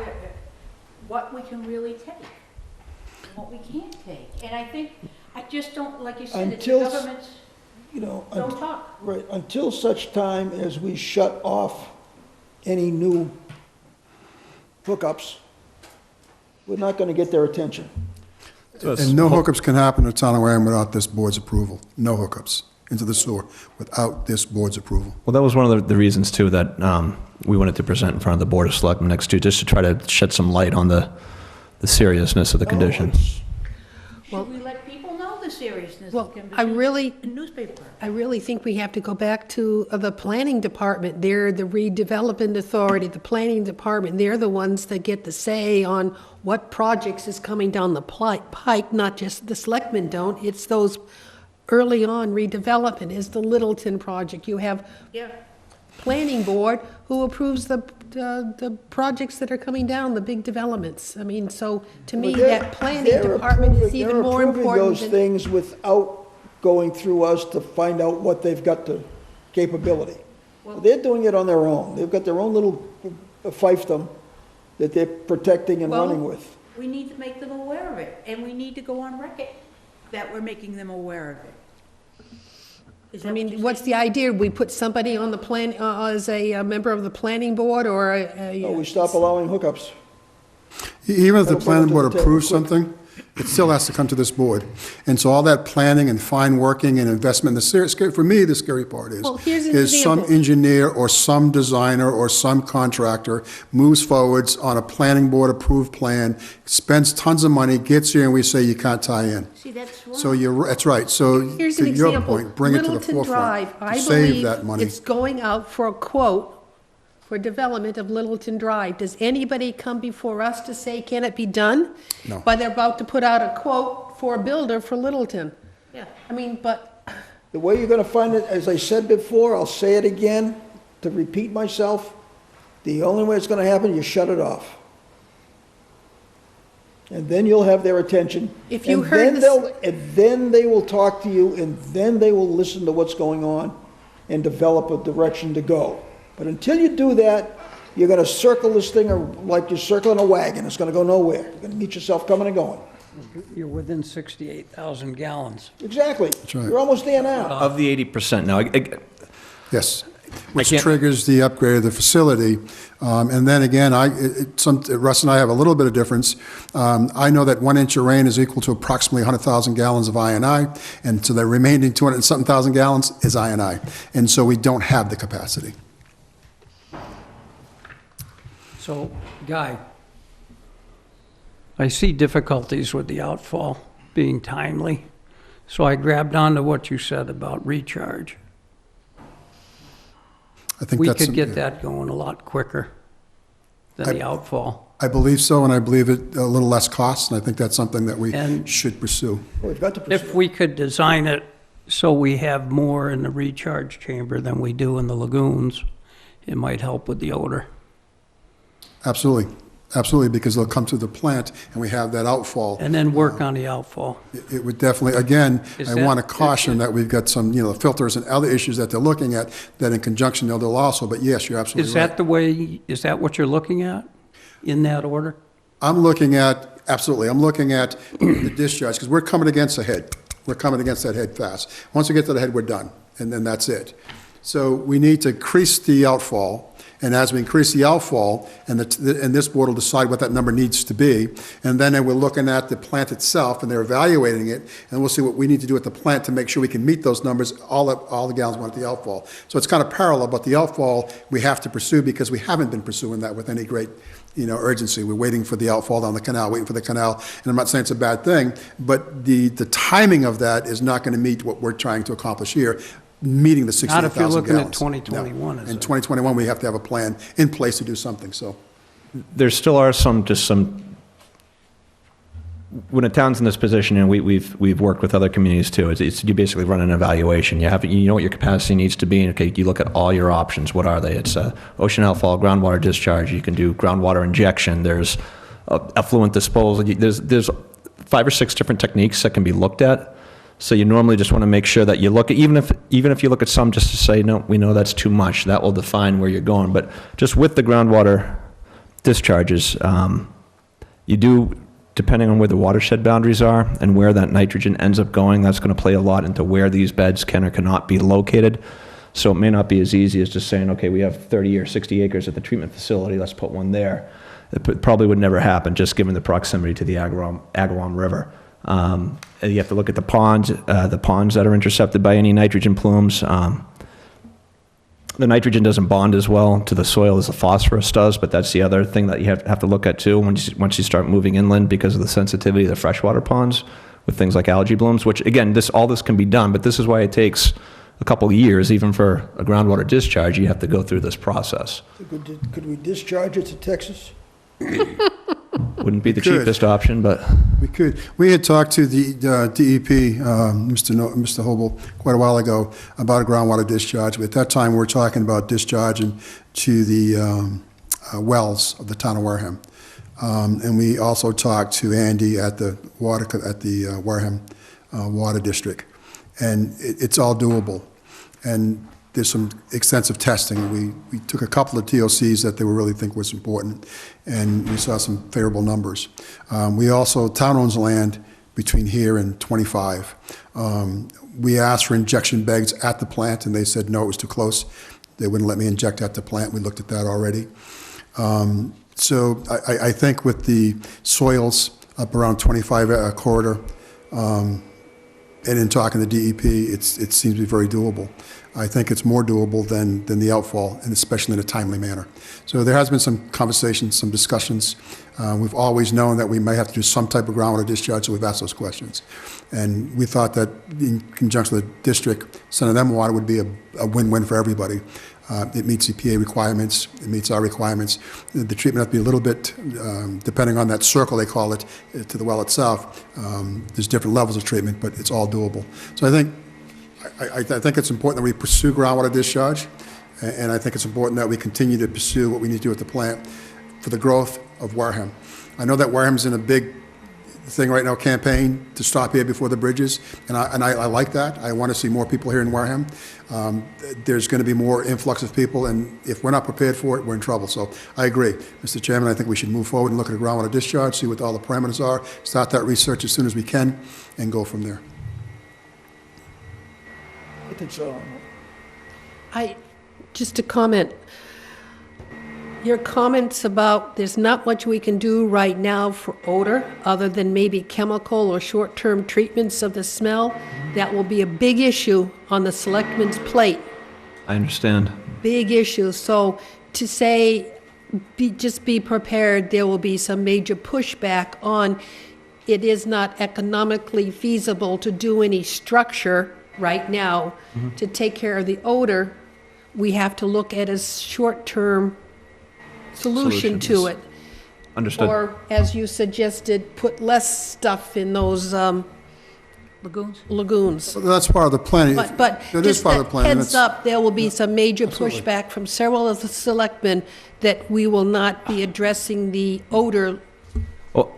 S4: what we can really take, and what we can't take. And I just don't, like you said, it's the
S1: Until-
S4: government's, don't talk.
S1: Right, until such time as we shut off any new hookups, we're not gonna get their attention.
S6: And no hookups can happen in the town of Wareham without this board's approval. No hookups into the sewer without this board's approval.
S7: Well, that was one of the reasons, too, that we wanted to present in front of the Board of Selectmen next to, just to try to shed some light on the seriousness of the condition.
S4: Should we let people know the seriousness
S2: Well,
S4: of the
S2: I
S4: condition?
S2: really-
S4: In newspaper.
S2: I really think we have to go back to the planning department. They're the redevelopment authority, the planning department. They're the ones that get the say on what projects is coming down the pike, not just the selectmen don't. It's those early on redevelopment is the Littleton project. You have
S4: Yeah.
S2: planning board who approves the projects that are coming down, the big developments. I mean, so to me,
S1: But they're-
S2: that planning
S1: they're
S2: department is
S1: approving-
S2: even more
S1: They're approving
S2: important
S1: those
S2: than.
S1: things without going through us to find out what they've got the capability. They're doing it on their own. They've got their own little fiefdom that they're protecting and
S4: Well,
S1: running with.
S4: We need to make them aware of it, and we need to go on record that we're making them aware of it. Is
S2: I
S4: that what
S2: mean,
S4: you're
S2: what's the
S4: saying?
S2: idea? We put somebody on the plan, as a member of the planning board or
S1: No, we stop allowing hookups.
S6: Even if the
S1: That'll bring it
S6: planning
S1: to
S6: board
S1: the table
S6: approves
S1: quick.
S6: something, it still has to come to this board. And so all that planning and fine working and investment, for me, the scary part
S2: Well, here's an
S6: is some
S2: example.
S6: engineer or some designer or some contractor moves forwards on a planning board approved plan, spends tons of money, gets here, and we say you can't tie in.
S4: See, that's wrong.
S6: So that's right. So
S2: Here's
S6: to
S2: an
S6: your
S2: example.
S6: point, bring it to the
S2: Littleton
S6: forefront.
S2: Drive,
S6: to
S2: I
S6: save
S2: believe
S6: that money.
S2: it's going out for a quote for development of Littleton Drive. Does anybody come before us to say, can it be done?
S6: No.
S2: But they're about to put out a quote for a builder for Littleton.
S4: Yeah.
S2: I mean, but,
S1: The way you're gonna find it, as I said before, I'll say it again, to repeat myself, the only way it's gonna happen, you shut it off. And then you'll have their attention.
S2: If you
S1: and
S2: heard
S1: then
S2: this-
S1: And then they will talk to you, and then they will listen to what's going on and develop a direction to go. But until you do that, you're gonna circle this thing like you're circling a wagon. It's gonna go nowhere. You're gonna meet yourself coming and going.
S3: You're within 68,000 gallons.
S1: Exactly.
S6: right.
S1: You're almost there now.
S7: Of the 80%, now,
S6: Yes, which
S7: can't-
S6: triggers the upgrade of the facility. And then again, Russ and I have a little bit of difference. I know that 1 inch of rain is equal to approximately 100,000 gallons of I&I, and so the remaining 200 and something thousand gallons is I&I. And so we don't have the capacity.
S3: So, Guy, I see difficulties with the outfall being timely, so I grabbed onto what you said about recharge.
S6: I think
S3: We
S6: that's.
S3: could get that going a lot quicker than the outfall.
S6: I believe so, and I believe it a little less cost, and I think that's something that we
S3: And-
S6: should pursue.
S1: We've got to pursue.
S3: If we could design it so we have more in the recharge chamber than we do in the lagoons, it might help with the odor.
S6: Absolutely, absolutely, because they'll come to the plant, and we have that outfall.
S3: And then work on the outfall.
S6: It would definitely, again,
S3: Is
S6: I
S3: that-
S6: want to caution that we've got some, filters and other issues that they're looking at, that in conjunction they'll also, but yes, you're absolutely
S3: Is
S6: right.
S3: that the way, is that what you're looking at, in that order?
S6: I'm looking at, absolutely, I'm looking at the discharge, because we're coming against the head. We're coming against that head fast. Once we get to the head, we're done, and then that's it. So we need to increase the outfall, and as we increase the outfall, and this board will decide what that number needs to be, and then we're looking at the plant itself, and they're evaluating it, and we'll see what we need to do at the plant to make sure we can meet those numbers, all the gallons want at the outfall. So it's kind of parallel, but the outfall we have to pursue, because we haven't been pursuing that with any great urgency. We're waiting for the outfall down the canal, waiting for the canal, and I'm not saying it's a bad thing, but the timing of that is not going to meet what we're trying to accomplish here, meeting the 68,000
S3: Not if you're looking at
S6: gallons.
S3: 2021,
S6: No.
S3: is
S6: In
S3: it?
S6: 2021, we have to have a plan in place to do something, so.
S7: there still are some, when a town's in this position, and we've worked with other communities too, it's you basically run an evaluation. You know what your capacity needs to be, and okay, you look at all your options. What are they? It's ocean outfall, groundwater discharge. You can do groundwater injection. There's effluent disposal. There's 5 or 6 different techniques that can be looked at. So you normally just want to make sure that you look at, even if you look at some just to say, no, we know that's too much, that will define where you're going. But just with the groundwater discharges, you do, depending on where the watershed boundaries are and where that nitrogen ends up going, that's going to play a lot into where these beds can or cannot be located. So it may not be as easy as just saying, okay, we have 30 or 60 acres at the treatment facility, let's put one there. It probably would never happen, just given the proximity to the Agawam River. And you have to look at the ponds that are intercepted by any nitrogen plumes. The nitrogen doesn't bond as well to the soil as the phosphorus does, but that's the other thing that you have to look at too once you start moving inland, because of the sensitivity of the freshwater ponds with things like algae blooms, which again, all this can be done, but this is why it takes a couple of years, even for a groundwater discharge, you have to go through this process.
S1: Could we discharge it to Texas?
S7: Wouldn't be the
S6: could.
S7: cheapest option, but
S6: We could. We had talked to the DEP, Mr. Hobel, quite a while ago about a groundwater discharge. But at that time, we were talking about discharging to the wells of the town of Wareham. And we also talked to Andy at the Wareham Water District. And it's all doable. And there's some extensive testing. We took a couple of TOCs that they really think was important, and we saw some favorable numbers. We also, town owns land between here and 25. We asked for injection bags at the plant, and they said, no, it was too close. They wouldn't let me inject at the plant. We looked at that already. So I think with the soils up around 25 corridor, and in talking to DEP, it seems to be very doable. I think it's more doable than the outfall, and especially in a timely manner. So there has been some conversations, some discussions. We've always known that we may have to do some type of groundwater discharge, so we've asked those questions. And we thought that in conjunction with the district, sending them water would be a win-win for everybody. It meets EPA requirements, it meets our requirements. The treatment has to be a little bit, depending on that circle they call it, to the well itself. There's different levels of treatment, but it's all doable. So I think it's important that we pursue groundwater discharge, and I think it's important that we continue to pursue what we need to do at the plant for the growth of Wareham. I know that Wareham's in a big thing right now, campaign to stop here before the bridges, and I like that. I want to see more people here in Wareham. There's going to be more influx of people, and if we're not prepared for it, we're in trouble. So I agree. Mr. Chairman, I think we should move forward and look at a groundwater discharge, see what all the parameters are, start that research as soon as we can, and go from there.
S1: I think so.
S2: Just a comment. Your comments about there's not much we can do right now for odor, other than maybe chemical or short-term treatments of the smell, that will be a big issue on the selectmen's plate.
S7: I understand.
S2: Big issue. So to say, just be prepared, there will be some major pushback on it is not economically feasible to do any structure right now to take care of the odor. We have to look at a short-term solution to
S7: Solutions.
S2: it.
S7: Understood.
S2: Or, as you suggested, put less stuff in those lagoons.
S6: That's part of the plan.
S2: But
S6: It is
S2: just
S6: part of the
S2: that
S6: plan. and
S2: heads
S6: it's-
S2: up, there will be some major pushback from several of the selectmen that we will not be addressing the odor
S7: Oh,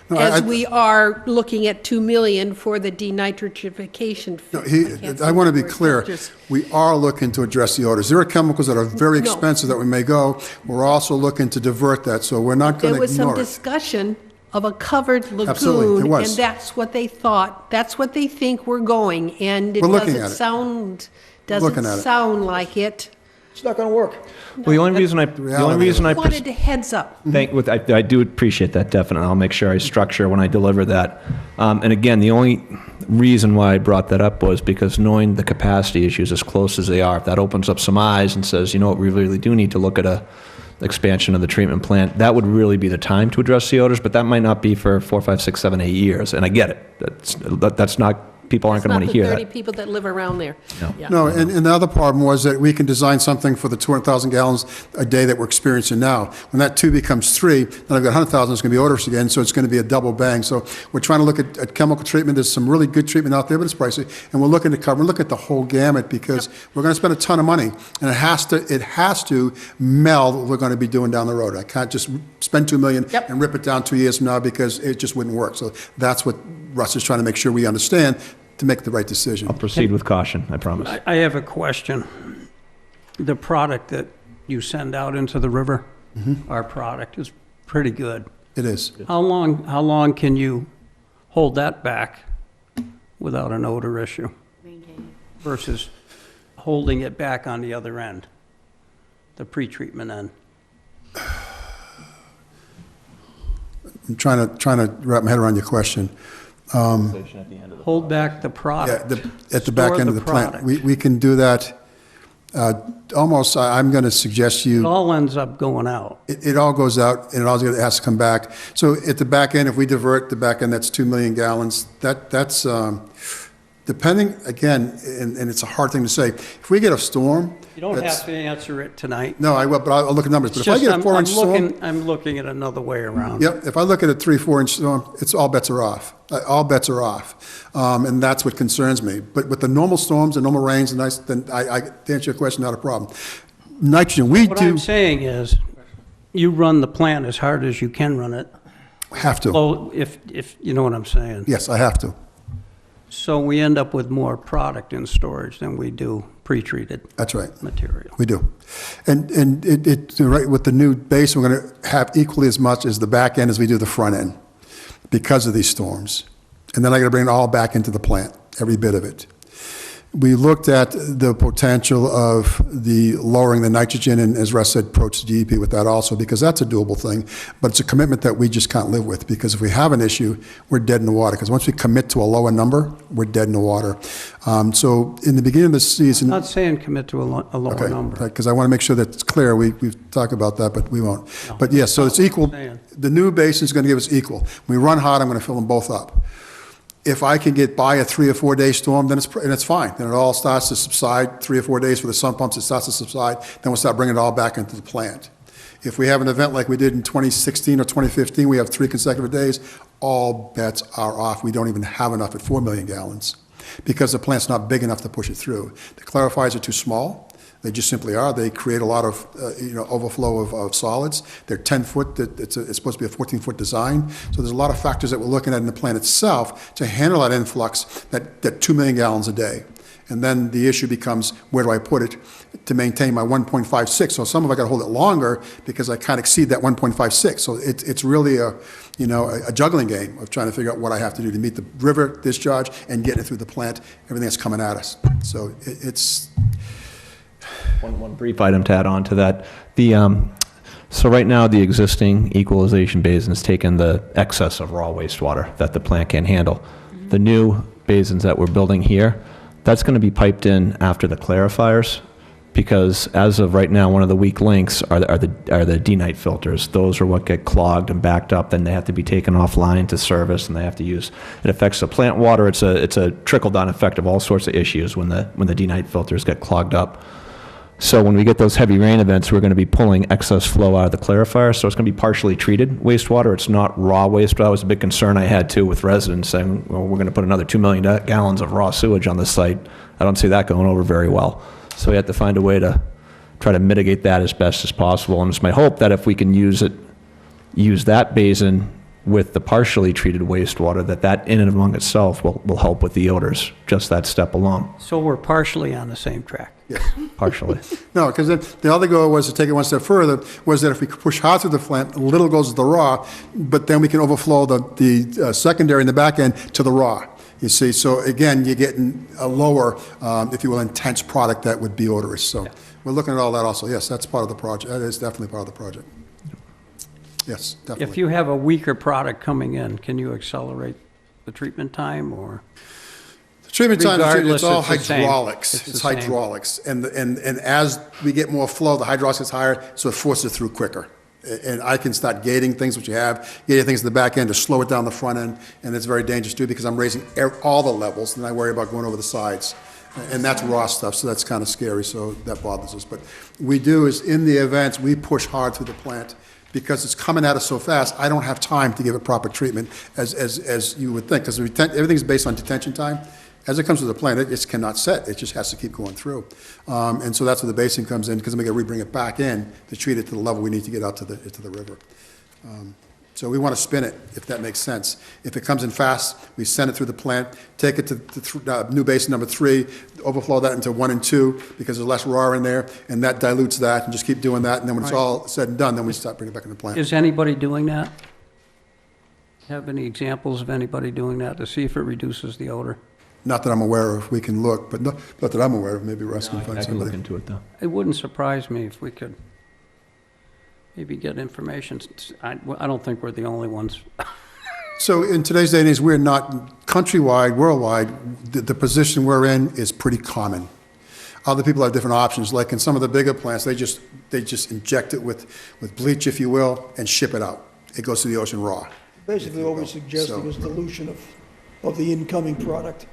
S6: No,
S2: as we are looking at 2 million for the denitrification.
S6: No,
S2: can't
S6: I
S2: say
S6: want to
S2: the
S6: be
S2: word,
S6: clear,
S2: just-
S6: we are looking to address the odors. There are chemicals that are very
S2: No.
S6: expensive that we may go. We're also looking to divert that, so we're not going
S2: There
S6: to
S2: was some
S6: ignore it.
S2: discussion of a covered
S6: Absolutely, there
S2: lagoon,
S6: was.
S2: and that's what they thought, that's what they think we're going, and it
S6: We're looking
S2: doesn't
S6: at it.
S2: sound,
S6: looking
S2: doesn't
S6: at it.
S2: sound like it.
S1: It's not going to work.
S7: well, the only reason I
S2: Wanted a heads up.
S7: I do appreciate that, definitely. I'll make sure I structure when I deliver that. And again, the only reason why I brought that up was because knowing the capacity issues as close as they are, if that opens up some eyes and says, you know what, we really do need to look at a expansion of the treatment plant, that would really be the time to address the odors, but that might not be for 4, 5, 6, 7, 8 years. And I get it. That's not, people aren't going to want to hear
S2: It's not the 30
S7: that.
S2: people that live around there.
S7: No.
S2: Yeah.
S6: No, and the other problem was that we can design something for the 200,000 gallons a day that we're experiencing now. When that 2 becomes 3, then I've got 100,000, it's going to be odorous again, so it's going to be a double bang. So we're trying to look at chemical treatment. There's some really good treatment out there, but it's pricey. And we're looking to cover, look at the whole gamut, because we're going to spend a ton of money, and it has to meld what we're going to be doing down the road. I can't just spend $2 million
S2: Yep.
S6: and rip it down 2 years from now, because it just wouldn't work. So that's what Russ is trying to make sure we understand, to make the right decision.
S7: I'll proceed with caution, I promise.
S3: I have a question. The product that you send out into the river, our product, is pretty good.
S6: It is.
S3: How long can you hold that back without an odor issue
S4: Maintain.
S3: versus holding it back on the other end, the pretreatment end?
S6: I'm trying to wrap my head around your question.
S3: Hold back the
S6: Yeah,
S3: product.
S6: at the back
S3: Store
S6: end of the plant.
S3: product.
S6: We can do that, almost, I'm going to suggest
S3: It
S6: you,
S3: all ends up going out.
S6: it all goes out, and it all has to come back. So at the back end, if we divert the back end, that's 2 million gallons. That's, depending, again, and it's a hard thing to say, if we get a storm.
S3: You don't
S6: that's-
S3: have to answer it tonight.
S6: No, I will, but I'll look at numbers. But
S3: It's
S6: if I
S3: just
S6: get a 4-inch storm.
S3: I'm looking at another way around.
S6: Yep, if I look at a 3-4-inch storm, it's all bets are off. All bets are off. And that's what concerns me. But with the normal storms and normal rains, and then to answer your question, not a problem. Nitrogen, we
S3: What
S6: do
S3: I'm saying is, you run the plant as hard as you can run it.
S6: have to.
S3: Well, if you know what I'm saying.
S6: Yes, I have to.
S3: So we end up with more product in storage than we do pre-treated
S6: That's right.
S3: material.
S6: We do. And right, with the new base, we're going to have equally as much as the back end as we do the front end because of these storms. And then I got to bring it all back into the plant, every bit of it. We looked at the potential of the lowering the nitrogen, and as Russ said, approach the DEP with that also, because that's a doable thing. But it's a commitment that we just can't live with, because if we have an issue, we're dead in the water. Because once we commit to a lower number, we're dead in the water. So in the beginning of the season.
S3: Not saying commit to a lower number.
S6: Because I want to make sure that it's clear. We've talked about that, but we won't. But yes, so it's equal. The new basin is going to give us equal. When we run hot, I'm going to fill them both up. If I can get by a 3 or 4 day storm, then it's fine. Then it all starts to subside. 3 or 4 days for the sump pumps, it starts to subside. Then we'll start bringing it all back into the plant. If we have an event like we did in 2016 or 2015, we have 3 consecutive days, all bets are off. We don't even have enough at 4 million gallons because the plant's not big enough to push it through. The clarifiers are too small. They just simply are. They create a lot of overflow of solids. They're 10 foot. It's supposed to be a 14-foot design. So there's a lot of factors that we're looking at in the plant itself to handle that influx, that 2 million gallons a day. And then the issue becomes, where do I put it to maintain my 1.56? So some of it I got to hold it longer because I can't exceed that 1.56. So it's really a juggling game of trying to figure out what I have to do to meet the river discharge and get it through the plant, everything that's coming at us. So it's...
S7: One brief item to add on to that. So right now, the existing equalization basin has taken the excess of raw wastewater that the plant can handle. The new basins that we're building here, that's going to be piped in after the clarifiers, because as of right now, one of the weak links are the D-night filters. Those are what get clogged and backed up, then they have to be taken offline to service, and they have to use. It affects the plant water. It's a trickle-down effect of all sorts of issues when the D-night filters get clogged up. So when we get those heavy rain events, we're going to be pulling excess flow out of the clarifier, so it's going to be partially treated wastewater. It's not raw wastewater. That was a big concern I had, too, with residents saying, well, we're going to put another 2 million gallons of raw sewage on the site. I don't see that going over very well. So we have to find a way to try to mitigate that as best as possible. And it's my hope that if we can use that basin with the partially treated wastewater, that in and among itself will help with the odors, just that step alone.
S3: So we're partially on the same track.
S6: Yes.
S7: Partially.
S6: No, because the other goal was to take it one step further, was that if we push hard through the plant, little goes to the raw, but then we can overflow the secondary in the back end to the raw. You see, so again, you're getting a lower, if you will, intense product that would be odorous. So we're looking at all that also. Yes, that's part of the project. That is definitely part of the project. Yes, definitely.
S3: If you have a weaker product coming in, can you accelerate the treatment time, or?
S6: Treatment time,
S3: Regardless,
S6: it's all
S3: it's the same.
S6: hydraulics.
S3: It's
S6: It's
S3: the same.
S6: hydraulics. And as we get more flow, the hydraulics gets higher, so it forces it through quicker. And I can start gating things, which you have, gating things in the back end to slow it down the front end, and it's very dangerous too, because I'm raising all the levels, and I worry about going over the sides. And that's raw stuff, so that's kind of scary, so that bothers us. But we do is, in the events, we push hard through the plant, because it's coming at us so fast, I don't have time to give it proper treatment as you would think, because everything's based on detention time. As it comes to the plant, it just cannot set. It just has to keep going through. And so that's where the basin comes in, because then we got to rebring it back in to treat it to the level we need to get out to the river. So we want to spin it, if that makes sense. If it comes in fast, we send it through the plant, take it to new basin number 3, overflow that into 1 and 2, because there's less raw in there, and that dilutes that, and just keep doing that, and then when it's all said and done, then we start bringing it back in the plant.
S3: Is anybody doing that? Have any examples of anybody doing that to see if it reduces the odor?
S6: Not that I'm aware of. We can look, but not that I'm aware of. Maybe Russ can find
S7: I can look
S6: somebody.
S7: into it, though.
S3: It wouldn't surprise me if we could maybe get information. I don't think we're the only ones.
S6: So in today's day and age, we're not countrywide, worldwide. The position we're in is pretty common. Other people have different options. Like in some of the bigger plants, they just inject it with bleach, if you will, and ship it out. It goes to the ocean raw.
S1: Basically, what we're suggesting is dilution of the incoming product.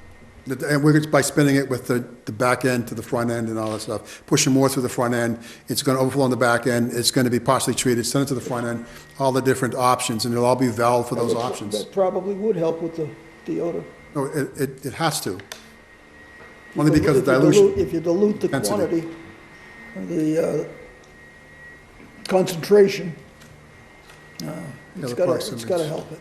S6: And we're by spinning it with the back end to the front end and all that stuff, pushing more through the front end. It's going to overflow in the back end. It's going to be partially treated, send it to the front end, all the different options, and it'll all be valid for those options.
S1: That probably would help with the odor.
S6: No, it has to. Only because of dilution.
S1: If you dilute the
S6: Density.
S1: quantity, the concentration, it's got to help it.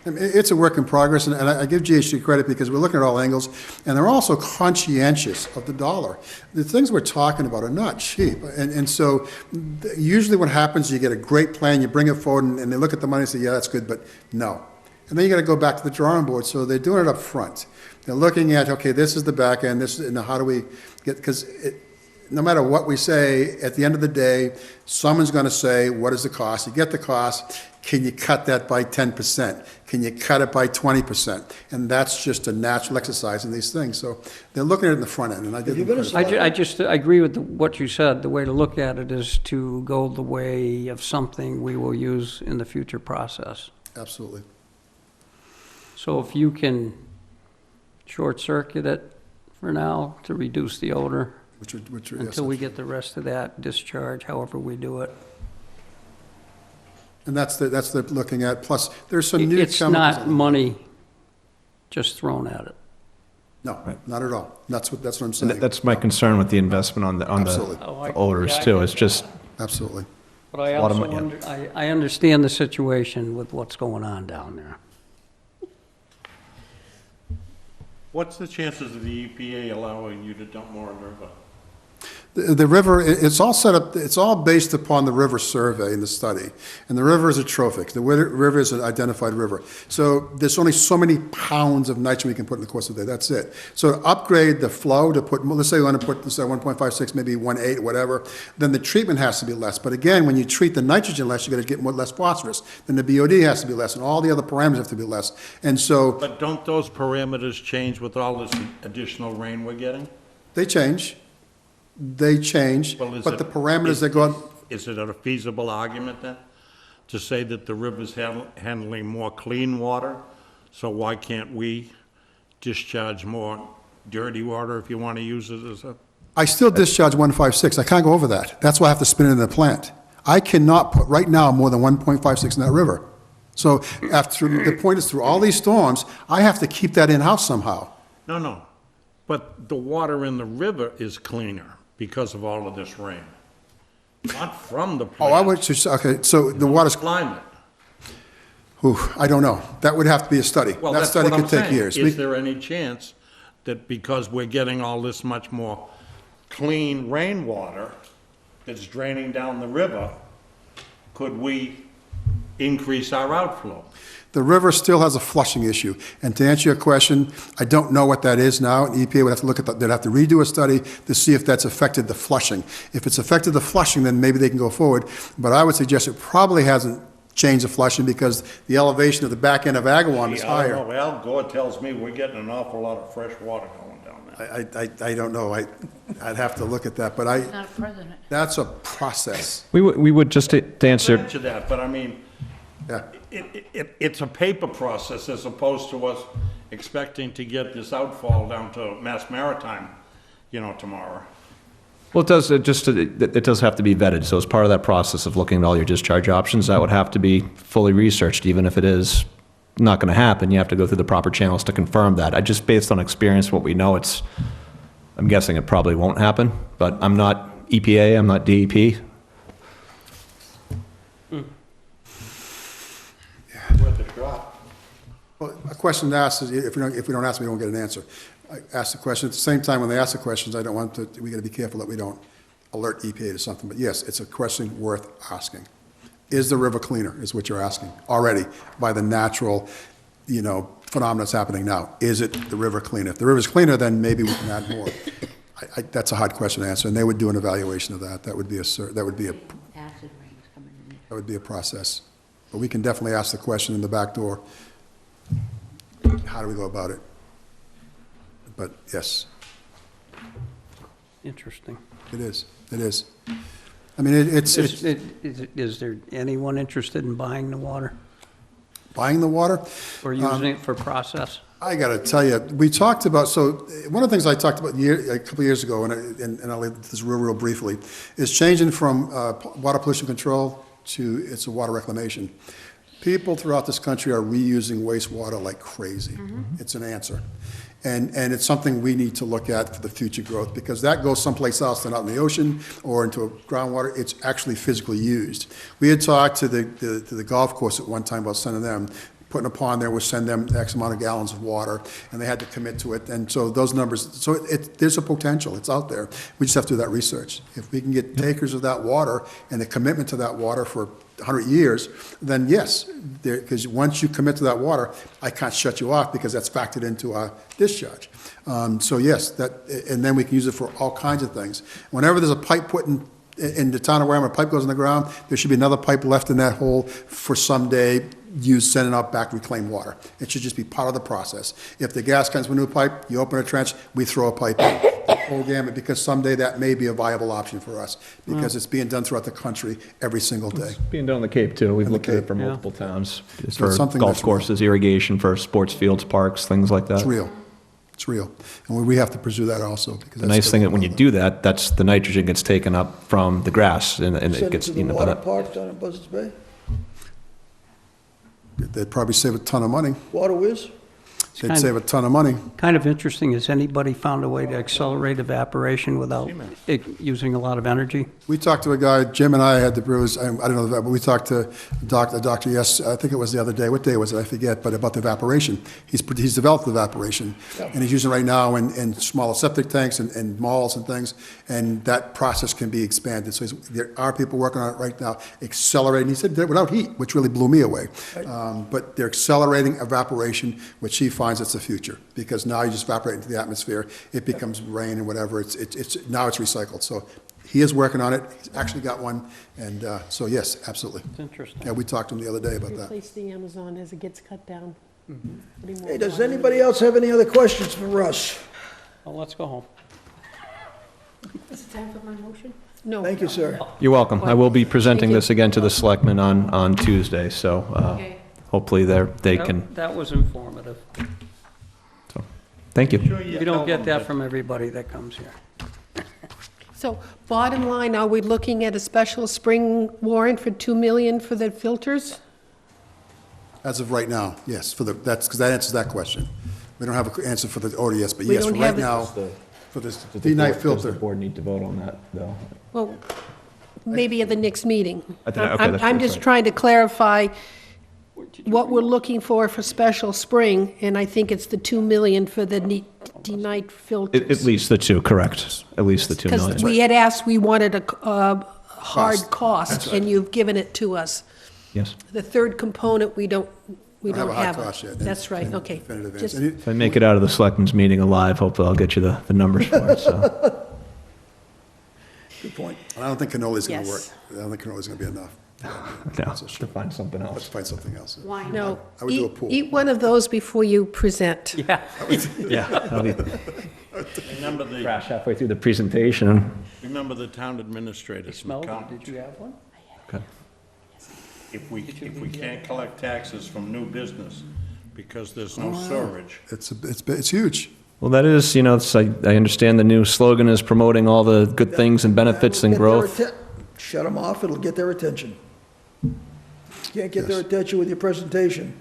S6: I mean, it's a work in progress, and I give GHD credit because we're looking at all angles, and they're also conscientious of the dollar. The things we're talking about are not cheap, and so usually what happens, you get a great plan, you bring it forward, and they look at the money and say, yeah, that's good, but no. And then you gotta go back to the drawing board, so they're doing it up front. They're looking at, okay, this is the back end, this is, now how do we get, because no matter what we say, at the end of the day, someone's gonna say, what is the cost? You get the cost, can you cut that by 10%? Can you cut it by 20%? And that's just a natural exercise in these things, so they're looking at it in the front end, and I give them credit.
S3: I agree with what you said. The way to look at it is to go the way of something we will use in the future process.
S6: Absolutely.
S3: So if you can short-circuit it for now to reduce the odor
S6: Which are,
S3: until we get the rest of that discharge, however we do it.
S6: And that's the looking at, plus, there's some new
S3: It's
S6: chemicals.
S3: not money just thrown at it.
S6: No, not at all. That's what I'm
S7: And
S6: saying.
S7: that's my concern with the investment on the
S6: Absolutely.
S3: Oh,
S7: the odors too. It's just,
S6: Absolutely.
S3: But I
S7: lot of
S3: also,
S7: money,
S3: I understand the situation with what's going on down there.
S5: What's the chances of the EPA allowing you to dump more in the river?
S6: The river, it's all set up, it's all based upon the river survey in the study. And the river is a trophic. The river is an identified river. So there's only so many pounds of nitrogen we can put in the course of the day. That's it. So to upgrade the flow to put, let's say we want to put, let's say 1.56, maybe 1.8, whatever, then the treatment has to be less. But again, when you treat the nitrogen less, you're going to get less phosphorus. Then the BOD has to be less, and all the other parameters have to be less. And so
S5: But don't those parameters change with all this additional rain we're getting?
S6: they change. They change,
S5: Well, is
S6: but
S5: it-
S6: the parameters
S5: is-
S6: that go on.
S5: Is it a feasible argument then, to say that the river's handling more clean water? So why can't we discharge more dirty water, if you want to use it as a?
S6: I still discharge 156. I can't go over that. That's why I have to spin it in the plant. I cannot put right now more than 1.56 in that river. So after, the point is, through all these storms, I have to keep that in-house somehow.
S5: No, but the water in the river is cleaner because of all of this rain. Not from the
S6: Oh,
S5: plant.
S6: I would just, okay, so the water's,
S5: Climate.
S6: I don't know. That would have to be a study.
S5: Well,
S6: That
S5: that's
S6: study
S5: what I'm
S6: could take
S5: saying.
S6: years.
S5: Is there any chance that because we're getting all this much more clean rainwater that's draining down the river, could we increase our outflow?
S6: The river still has a flushing issue. And to answer your question, I don't know what that is now. EPA would have to look at that. They'd have to redo a study to see if that's affected the flushing. If it's affected the flushing, then maybe they can go forward. But I would suggest it probably hasn't changed the flushing because the elevation of the back end of Agawam is
S5: I
S6: higher.
S5: don't know. Al Gore tells me we're getting an awful lot of fresh water going down there.
S6: I don't know. I'd have to look at that, but
S4: Not a president.
S6: that's a process.
S7: we would just to answer,
S5: Answer that, but I mean,
S6: Yeah.
S5: it's a paper process as opposed to us expecting to get this outfall down to Mass Maritime, tomorrow.
S7: well, it does have to be vetted. So as part of that process of looking at all your discharge options, that would have to be fully researched, even if it is not going to happen. You have to go through the proper channels to confirm that. Just based on experience, what we know, I'm guessing it probably won't happen, but I'm not EPA, I'm not DEP.
S5: Worth a shot.
S6: Well, a question to ask is, if we don't ask, we don't get an answer. I ask the question, at the same time, when they ask the questions, I don't want to, we gotta be careful that we don't alert EPA to something, but yes, it's a question worth asking. Is the river cleaner, is what you're asking, already, by the natural, phenomena that's happening now? Is it the river cleaner? If the river's cleaner, then maybe we can add more. That's a hard question to answer, and they would do an evaluation of that. That would be
S4: Acid rains coming in.
S6: that would be a process. But we can definitely ask the question in the back door. How do we go about it? But yes,
S3: Interesting.
S6: it is. It is. I mean, it's
S3: Is there anyone interested in buying the water
S6: buying the water.
S3: or using it for process?
S6: I got to tell you, we talked about, so one of the things I talked about a couple of years ago, and I'll leave this real briefly, is changing from water pollution control to it's a water reclamation. People throughout this country are reusing wastewater like crazy. It's an answer. And it's something we need to look at for the future growth, because that goes someplace else than out in the ocean or into groundwater. It's actually physically used. We had talked to the golf course at one time about sending them putting a pond there would send them X amount of gallons of water, and they had to commit to it. And so those numbers, so there's a potential, it's out there. We just have to do that research. If we can get takers of that water and a commitment to that water for 100 years, then yes, because once you commit to that water, I can't shut you off because that's factored into our discharge. So yes, and then we can use it for all kinds of things. Whenever there's a pipe put in the town of Wareham, a pipe goes in the ground, there should be another pipe left in that hole for someday sending out back reclaimed water. It should just be part of the process. If the gas comes with a new pipe, you open a trench, we throw a pipe in. The whole gamut, because someday that may be a viable option for us, because it's being done throughout the country every single day.
S7: Being done on the Cape, too. We've
S6: On the
S7: looked at it
S6: Cape.
S7: for
S3: Yeah.
S7: multiple towns. It's
S6: So it's
S7: for
S6: something
S7: golf
S6: that's real.
S7: courses, irrigation, for sports fields, parks, things like that.
S6: It's real. It's real. And we have to pursue that also. Because
S7: The nice thing that when you do that, that's the nitrogen gets taken up from the grass and
S1: Send
S7: it
S1: it
S7: gets
S1: to the
S7: eaten up by
S1: water
S7: that.
S1: park down in Buzzards Bay,
S6: They'd probably save a ton of money.
S1: Water Whiz.
S6: They'd
S3: kind-
S6: save a ton of money.
S3: Kind of interesting, has anybody found a way to accelerate evaporation without using a lot of energy?
S6: We talked to a guy, Jim and I had the brews, I don't know that, but we talked to a doctor, yes, I think it was the other day, what day was it, I forget, but about the evaporation. He's developed evaporation, and he's using it right now in smaller septic tanks and malls and things, and that process can be expanded. So there are people working on it right now, accelerating, he said, without heat, which really blew me away. But they're accelerating evaporation, which he finds it's the future, because now you just evaporate into the atmosphere, it becomes rain and whatever, now it's recycled. So he is working on it, he's actually got one, and so yes, absolutely.
S3: It's interesting.
S6: Yeah, we talked to him the other day about that.
S2: Replace the Amazon as it gets cut down. Putting more
S1: Hey, does
S2: water in.
S1: anybody else have any other questions for Russ?
S3: Well, let's go home.
S4: Is it time for my motion?
S2: No.
S1: Thank you, sir.
S7: You're welcome. I will be presenting
S2: Thank you.
S7: this again to the selectmen on Tuesday, so
S4: Okay.
S7: hopefully they can,
S3: That was informative.
S7: thank you.
S3: You don't get that from everybody that comes here.
S2: So bottom line, are we looking at a special spring warrant for 2 million for the filters?
S6: As of right now, yes, because that answers that question. We don't have an answer for the ODS, but
S2: We
S6: yes, for
S2: don't
S6: right
S2: have it.
S6: now, for this D-night filter.
S7: board need to vote on that, though?
S2: Well, maybe at the next meeting.
S7: I think- okay, that's
S2: I'm
S7: fine.
S2: just trying to clarify what we're looking for special spring, and I think it's the 2 million for the D-night filters.
S7: At least the two, correct. At least the 2 million.
S2: Because we had asked, we wanted a hard cost, and you've given it to us.
S7: Yes.
S2: The third component, we don't
S6: Don't have a hard
S2: have
S6: cost
S2: it.
S6: yet.
S2: That's right, okay.
S6: Definitive
S2: Just-
S6: answer.
S7: If I make it out of the selectmen's meeting alive, hopefully I'll get you the numbers for it, so.
S1: Good point.
S6: I don't think cannoli's going to work.
S2: Yes.
S6: I don't think cannoli's going to be enough.
S7: No, to find something
S6: Let's
S7: else.
S6: find something else.
S4: Wine.
S2: No,
S6: I would do a
S2: eat
S6: pool.
S2: eat one of those before you present.
S3: Yeah.
S7: Yeah. I'll be
S5: Remember
S7: crash halfway through the presentation.
S5: remember the town administrators and
S3: Smelled it?
S5: accountants.
S3: Did you have one?
S7: Okay.
S5: If we can't collect taxes from new business because there's no storage,
S6: It's huge.
S7: Well, that is, I understand the new slogan is promoting all the good things and benefits and
S1: That'll get
S7: growth.
S1: their shut them off, it'll get their attention. Can't get their
S6: Yes.
S1: attention with your presentation.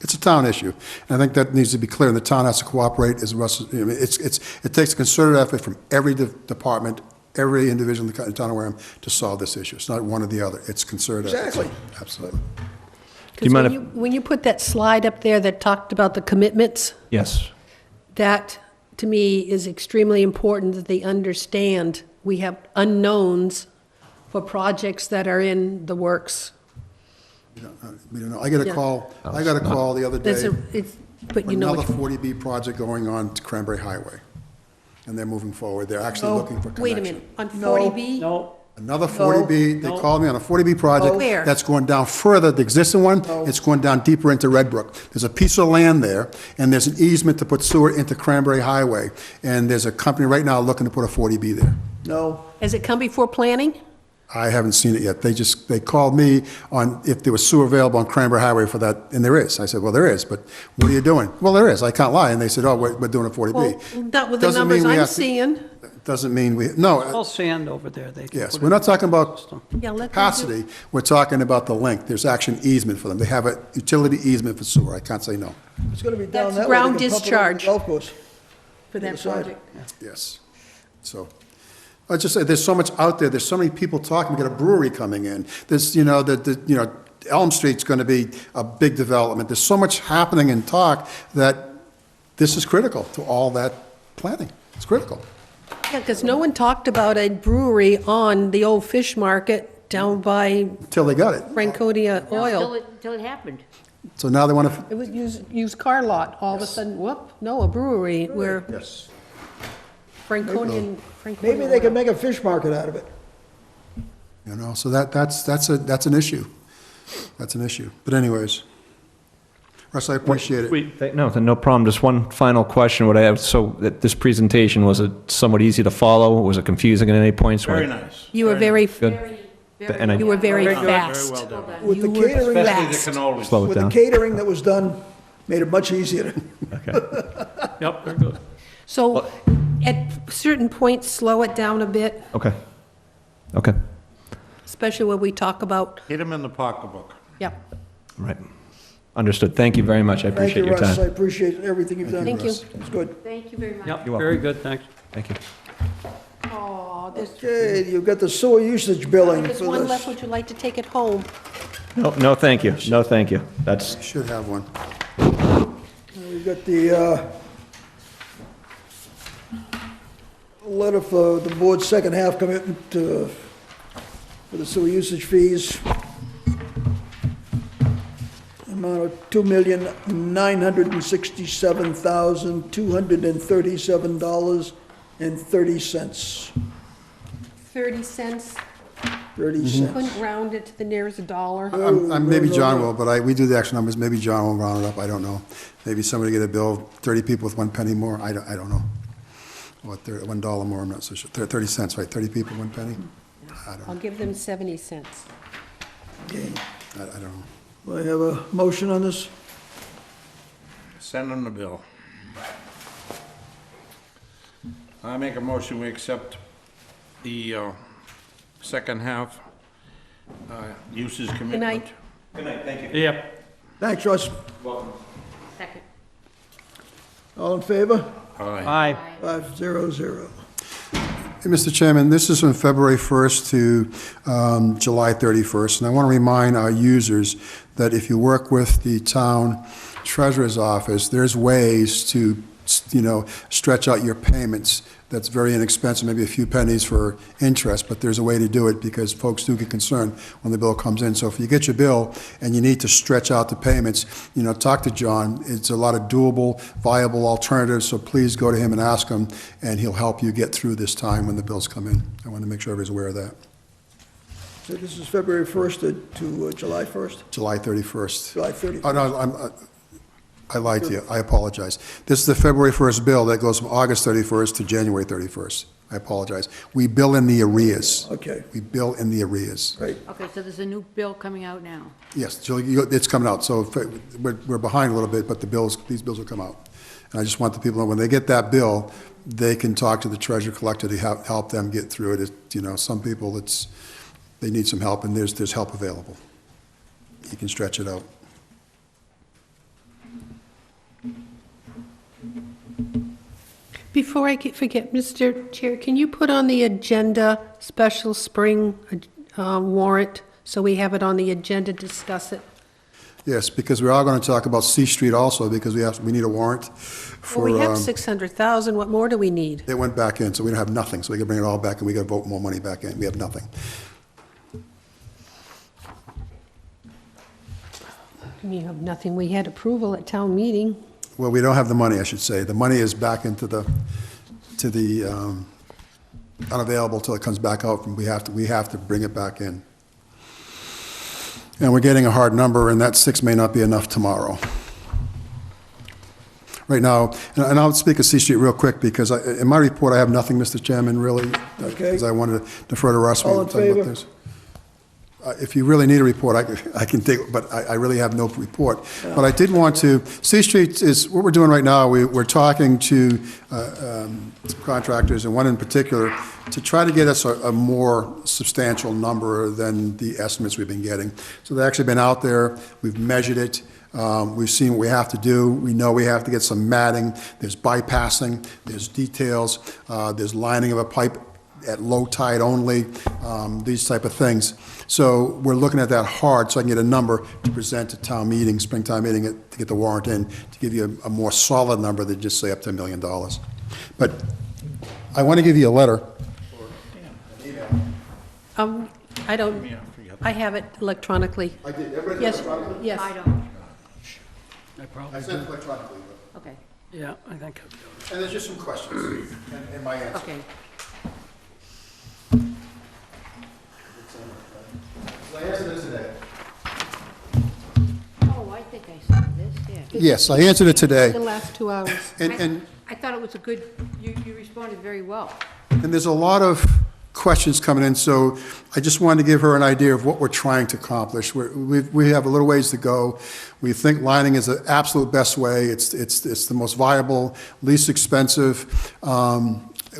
S6: It's a town issue, and I think that needs to be clear, and the town has to cooperate, as Russ, I mean, it takes a concerted effort from every department, every individual in the town of Wareham to solve this issue. It's not one or the other, it's concerted effort.
S1: Exactly.
S6: Absolutely.
S7: Do you
S2: Because
S7: mind
S2: when you put that slide up there that talked about the commitments,
S7: Yes.
S2: that, to me, is extremely important that they understand we have unknowns for projects that are in the works.
S6: We don't know. I got a
S2: Yeah.
S6: call the other
S2: That's
S6: day,
S2: but you know,
S6: another
S2: which-
S6: 40B project going on to Cranberry Highway, and they're moving forward. They're actually looking for connection.
S2: wait a minute, on
S1: No.
S2: 40B?
S3: No,
S6: Another 40B, they called me on a 40B project.
S2: Where?
S6: That's going down further, the existing one, it's going down deeper into Red Brook. There's a piece of land there, and there's an easement to put sewer into Cranberry Highway, and there's a company right now looking to put a 40B there.
S1: No,
S2: Has it come before planning?
S6: I haven't seen it yet. They called me on if there was sewer available on Cranberry Highway for that, and there is. I said, well, there is, but what are you doing? Well, there is, I can't lie. And they said, oh, we're doing a 40B.
S2: Well, not with the
S6: Doesn't mean
S2: numbers
S6: we
S2: I'm
S6: have to-
S2: seeing.
S6: Doesn't mean no,
S3: all sand over there. They can
S6: yes,
S3: put
S6: we're
S3: it
S6: not
S3: in
S6: talking
S3: the
S6: about
S3: system.
S2: Yeah, let them do-
S6: capacity, we're talking about the length. There's actually an easement for them. They have a utility easement for sewer. I can't say no.
S1: it's gonna be down
S2: That's
S1: that way.
S2: ground
S1: They can pump it over the
S2: discharge.
S1: Golf course.
S2: For that
S1: Other side.
S2: project.
S6: Yes. So, I just say, there's so much out there. There's so many people talking. We got a brewery coming in. There's, Elm Street's going to be a big development. There's so much happening in talk that this is critical to all that planning. It's critical.
S2: Yeah, because no one talked about a brewery on the old fish market down by
S6: Till they got it.
S2: Franconia Oil.
S4: Till it happened.
S6: So now they want to,
S2: It was used car lot, all of a sudden, whoop, no, a brewery where
S6: yes.
S2: Franconia
S1: Maybe they could
S2: Oil.
S1: make a fish market out of it.
S6: You know, so that's an issue. That's an issue. But anyways, Russ, I appreciate it.
S7: No problem. Just one final question. Would I have, so that this presentation, was it somewhat easy to follow? Was it confusing at any points?
S5: Very nice.
S2: You were very,
S7: Good. And I
S2: you were very
S5: Very good,
S2: fast.
S5: very well done.
S1: With the
S2: You were
S1: catering,
S5: Especially the
S2: fast.
S5: cannolis.
S7: slow it
S1: with the
S7: down.
S1: catering that was done, made it much easier.
S3: Yep, very good.
S2: So at certain points, slow it down a bit,
S7: Okay. Okay.
S2: especially when we talk about,
S5: Hit him in the pocketbook.
S2: yep.
S7: Right. Understood. Thank you very much. I
S1: Thank
S7: appreciate
S1: you,
S7: your
S1: Russ, I
S7: time.
S1: appreciate everything you've done.
S2: Thank you.
S1: It's good.
S4: Thank you very much.
S3: Yep,
S7: You're welcome.
S3: very good, thanks.
S7: Thank you.
S2: Oh, there's
S1: Okay, you've got the sewer usage billing
S2: there's
S1: for
S2: one left.
S1: this.
S2: Would you like to take it home?
S7: No, thank you. No, thank you. That's,
S6: Should have one.
S1: We've got the letter for the board's second half commitment for the sewer usage fees. Amount of $2,967,237.30.
S2: 30 cents.
S1: 30 cents.
S2: Couldn't round it to the nearest dollar.
S6: Maybe
S1: no,
S6: John
S1: no.
S6: will, but we do the actual numbers. Maybe John will round it up. I don't know. Maybe somebody get a bill, 30 people with 1 penny more. I don't know. What, $1 more, I'm not so sure. 30 cents, right? 30 people, 1 penny? I
S2: I'll give them 70 cents.
S1: Okay.
S6: don't know.
S1: Do I have a motion on this?
S5: Send him the bill. I make a motion, we accept the second half uses commitment.
S2: night.
S3: Yep.
S1: Thanks, Russ.
S4: Second.
S1: All in favor?
S5: Aye.
S3: Aye.
S1: 500.
S6: Hey, Mr. Chairman, this is from February 1st to July 31st, and I want to remind our users that if you work with the town treasurer's office, there's ways to, stretch out your payments. That's very inexpensive, maybe a few pennies for interest, but there's a way to do it because folks do get concerned when the bill comes in. So if you get your bill and you need to stretch out the payments, talk to John. It's a lot of doable, viable alternatives, so please go to him and ask him, and he'll help you get through this time when the bills come in. I want to make sure everybody's aware of that.
S1: So this is February 1st to July 1st?
S6: July 31st.
S1: July 31st.
S6: Oh, no, I lied to you. I apologize. This is the February 1st bill that goes from August 31st to January 31st. I apologize. We bill in the arrears.
S1: Okay,
S6: We bill in the arrears.
S1: great.
S4: Okay, so there's a new bill coming out now.
S6: Yes, it's coming out. So we're behind a little bit, but these bills will come out. And I just want the people to know when they get that bill, they can talk to the treasurer collector to help them get through it. Some people, they need some help, and there's help available. You can stretch it out.
S2: Before I forget, Mr. Chair, can you put on the agenda special spring warrant, so we have it on the agenda, discuss it?
S6: Yes, because we are going to talk about C Street also, because we need a warrant for.
S2: Well, we have 600,000, what more do we need?
S6: It went back in, so we don't have nothing, so we can bring it all back, and we got to vote more money back in. We have nothing.
S2: You have nothing, we had approval at town meeting.
S6: Well, we don't have the money, I should say. The money is back into the unavailable till it comes back out, and we have to bring it back in. And we're getting a hard number, and that 6 may not be enough tomorrow. Right now, and I'll speak of C Street real quick, because in my report, I have nothing, Mr. Chairman, really.
S1: Okay.
S6: Because I wanted to defer to Russ. when
S1: All
S6: we
S1: in
S6: talk about
S1: favor?
S6: this. If you really need a report, I can take, but I really have no report. But I did want to, C Street is, what we're doing right now, we're talking to some contractors, and one in particular, to try to get us a more substantial number than the estimates we've been getting. So they've actually been out there, we've measured it, we've seen what we have to do. We know we have to get some matting, there's bypassing, there's details, there's lining of a pipe at low tide only, these type of things. So we're looking at that hard, so I can get a number to present at town meeting, springtime meeting, to get the warrant in, to give you a more solid number than just say up to $1 million. But I want to give you a letter.
S2: I don't, I have it electronically.
S6: I did. Everybody
S2: Yes, yes.
S4: I don't.
S6: I sent it electronically.
S2: Okay,
S3: Yeah, I think.
S6: And there's just some questions in my answer.
S2: okay.
S6: So I answered it today.
S4: Oh, I think I saw this, yeah.
S6: Yes, I answered it
S2: The
S6: today.
S2: last 2 hours.
S6: And
S4: I thought it was a good, you responded very well.
S6: there's a lot of questions coming in, so I just wanted to give her an idea of what we're trying to accomplish. We have a little ways to go. We think lining is the absolute best way. It's the most viable, least expensive.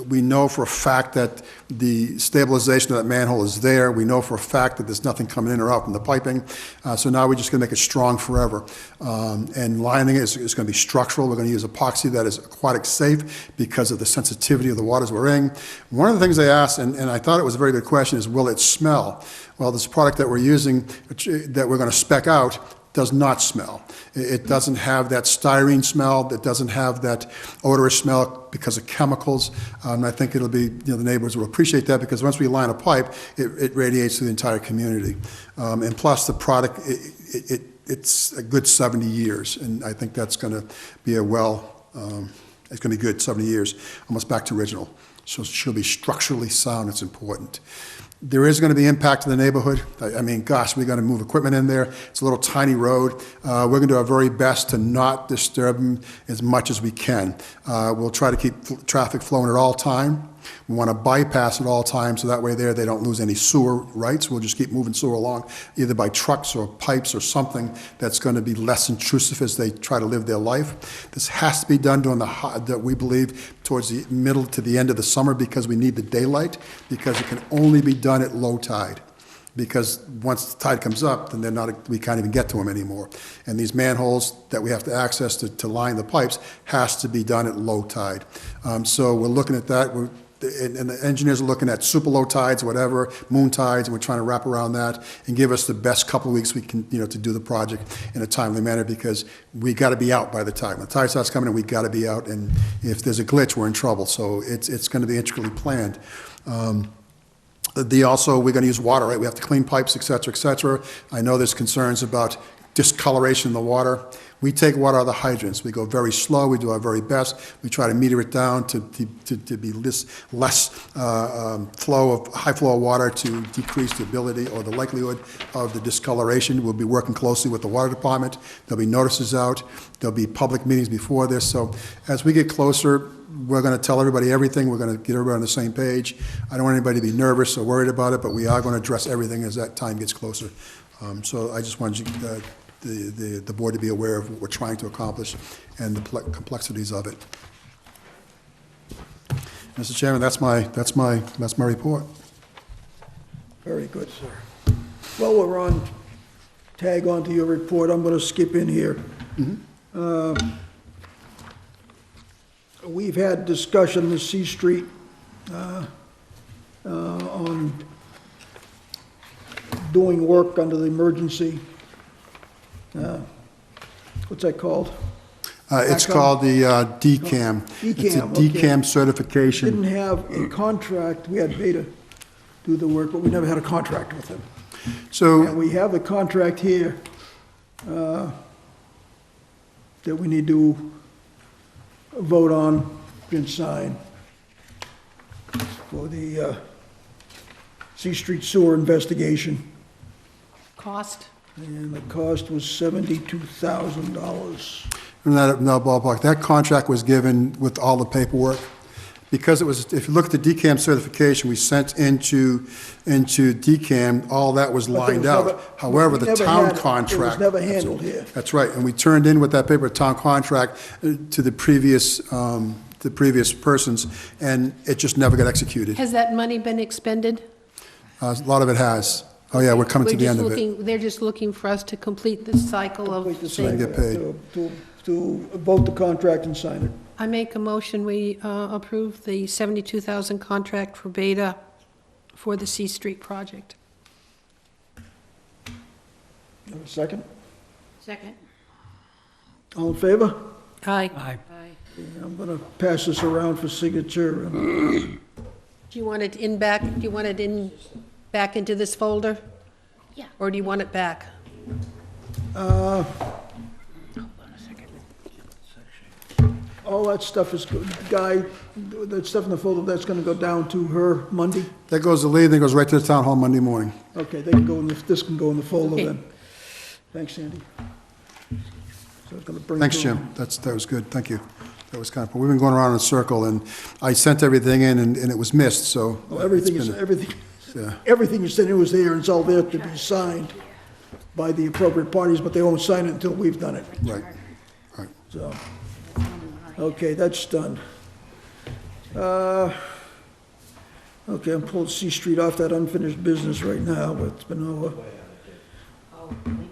S6: We know for a fact that the stabilization of that manhole is there. We know for a fact that there's nothing coming in or out from the piping. So now we're just going to make it strong forever. And lining is going to be structural. We're going to use epoxy that is aquatic safe because of the sensitivity of the waters we're in. One of the things they asked, and I thought it was a very good question, is will it smell? Well, this product that we're using, that we're going to spec out, does not smell. It doesn't have that styrene smell. It doesn't have that odorous smell because of chemicals. And I think it'll be, the neighbors will appreciate that because once we line a pipe, it radiates to the entire community. And plus the product, it's a good 70 years. And I think that's going to be it's going to be good 70 years, almost back to original. So she'll be structurally sound. It's important. There is going to be impact to the neighborhood. I mean, gosh, we're going to move equipment in there. It's a little tiny road. We're going to do our very best to not disturb them as much as we can. We'll try to keep traffic flowing at all time. We want to bypass at all times so that way they don't lose any sewer rights. We'll just keep moving sewer along, either by trucks or pipes or something that's going to be less intrusive as they try to live their life. This has to be done during that we believe towards the middle to the end of the summer because we need the daylight, because it can only be done at low tide. Because once the tide comes up, then we can't even get to them anymore. And these manholes that we have to access to line the pipes has to be done at low tide. So we're looking at that. And the engineers are looking at super low tides, whatever, moon tides, and we're trying to wrap around that and give us the best couple of weeks we can, to do the project in a timely manner because we got to be out by the time. When the tide starts coming in, we got to be out, and if there's a glitch, we're in trouble. So it's going to be intricately planned. We're going to use water, right? We have to clean pipes, et cetera, et cetera. I know there's concerns about discoloration in the water. We take water out of the hydrants. We go very slow. We do our very best. We try to meter it down to be less flow of high flow of water to decrease the ability or the likelihood of the discoloration. We'll be working closely with the water department. There'll be notices out. There'll be public meetings before this. So as we get closer, we're going to tell everybody everything. We're going to get everybody on the same page. I don't want anybody to be nervous or worried about it, but we are going to address everything as that time gets closer. So I just wanted the board to be aware of what we're trying to accomplish and the complexities of it. Mr. Chairman, that's my report.
S1: Very good, sir. Well, we're on, tag on to your report. I'm going to skip in here. We've had discussion in C Street on doing work under the emergency, what's that called?
S6: It's called the DCAM. It's a
S1: DCAM,
S6: DCAM
S1: okay.
S6: certification.
S1: Didn't have a contract, we had Beta do the work, but we never had a contract with them. And
S6: So,
S1: we have a contract here that we need to vote on and sign for the C Street sewer investigation.
S2: Cost?
S1: And the cost was $72,000.
S6: no ballpark, that contract was given with all the paperwork. Because it was, if you look at the DCAM certification we sent into DCAM, all that was
S1: But there
S6: lined
S1: was
S6: out.
S1: never-
S6: However,
S1: we
S6: the
S1: never
S6: town
S1: had-
S6: contract.
S1: It was never handled here.
S6: That's right, and we turned in with that paper, town contract, to the previous persons, and it just never got executed.
S2: Has that money been expended?
S6: A lot of it has. Oh, yeah, we're coming to the end of it.
S2: They're just looking for us to complete the cycle of
S1: Complete the
S6: So they
S2: things.
S6: get paid.
S1: To vote the contract and sign it.
S2: I make a motion, we approve the 72,000 contract for Beta for the C Street project.
S1: Have a second?
S4: Second.
S1: All in favor?
S2: Aye.
S3: Aye.
S1: I'm gonna pass this around for signature.
S2: Do you want it in back, do you want it in, back into this folder?
S4: Yeah.
S2: Or do you want it back?
S1: All that stuff is, Guy, that stuff in the folder, that's gonna go down to her Monday?
S6: That goes to Lee, then goes right to the town hall Monday morning.
S1: Okay, they can go in, this can go in the folder
S2: Okay.
S1: then. Thanks, Sandy. So it's gonna bring.
S6: Thanks,
S1: to-
S6: Jim. That was good. Thank you. That was kind of, we've been going around in a circle, and I sent everything in, and it was missed, so.
S1: Well, everything
S6: it's
S1: is,
S6: been-
S1: everything,
S6: Yeah,
S1: everything you said it was there, and it's all there to be signed by the appropriate parties, but they won't sign it until we've done it,
S6: right, right.
S1: so. Okay, that's done. Okay, I'm pulling C Street off that unfinished business right now, but it's been over.
S4: Oh, really?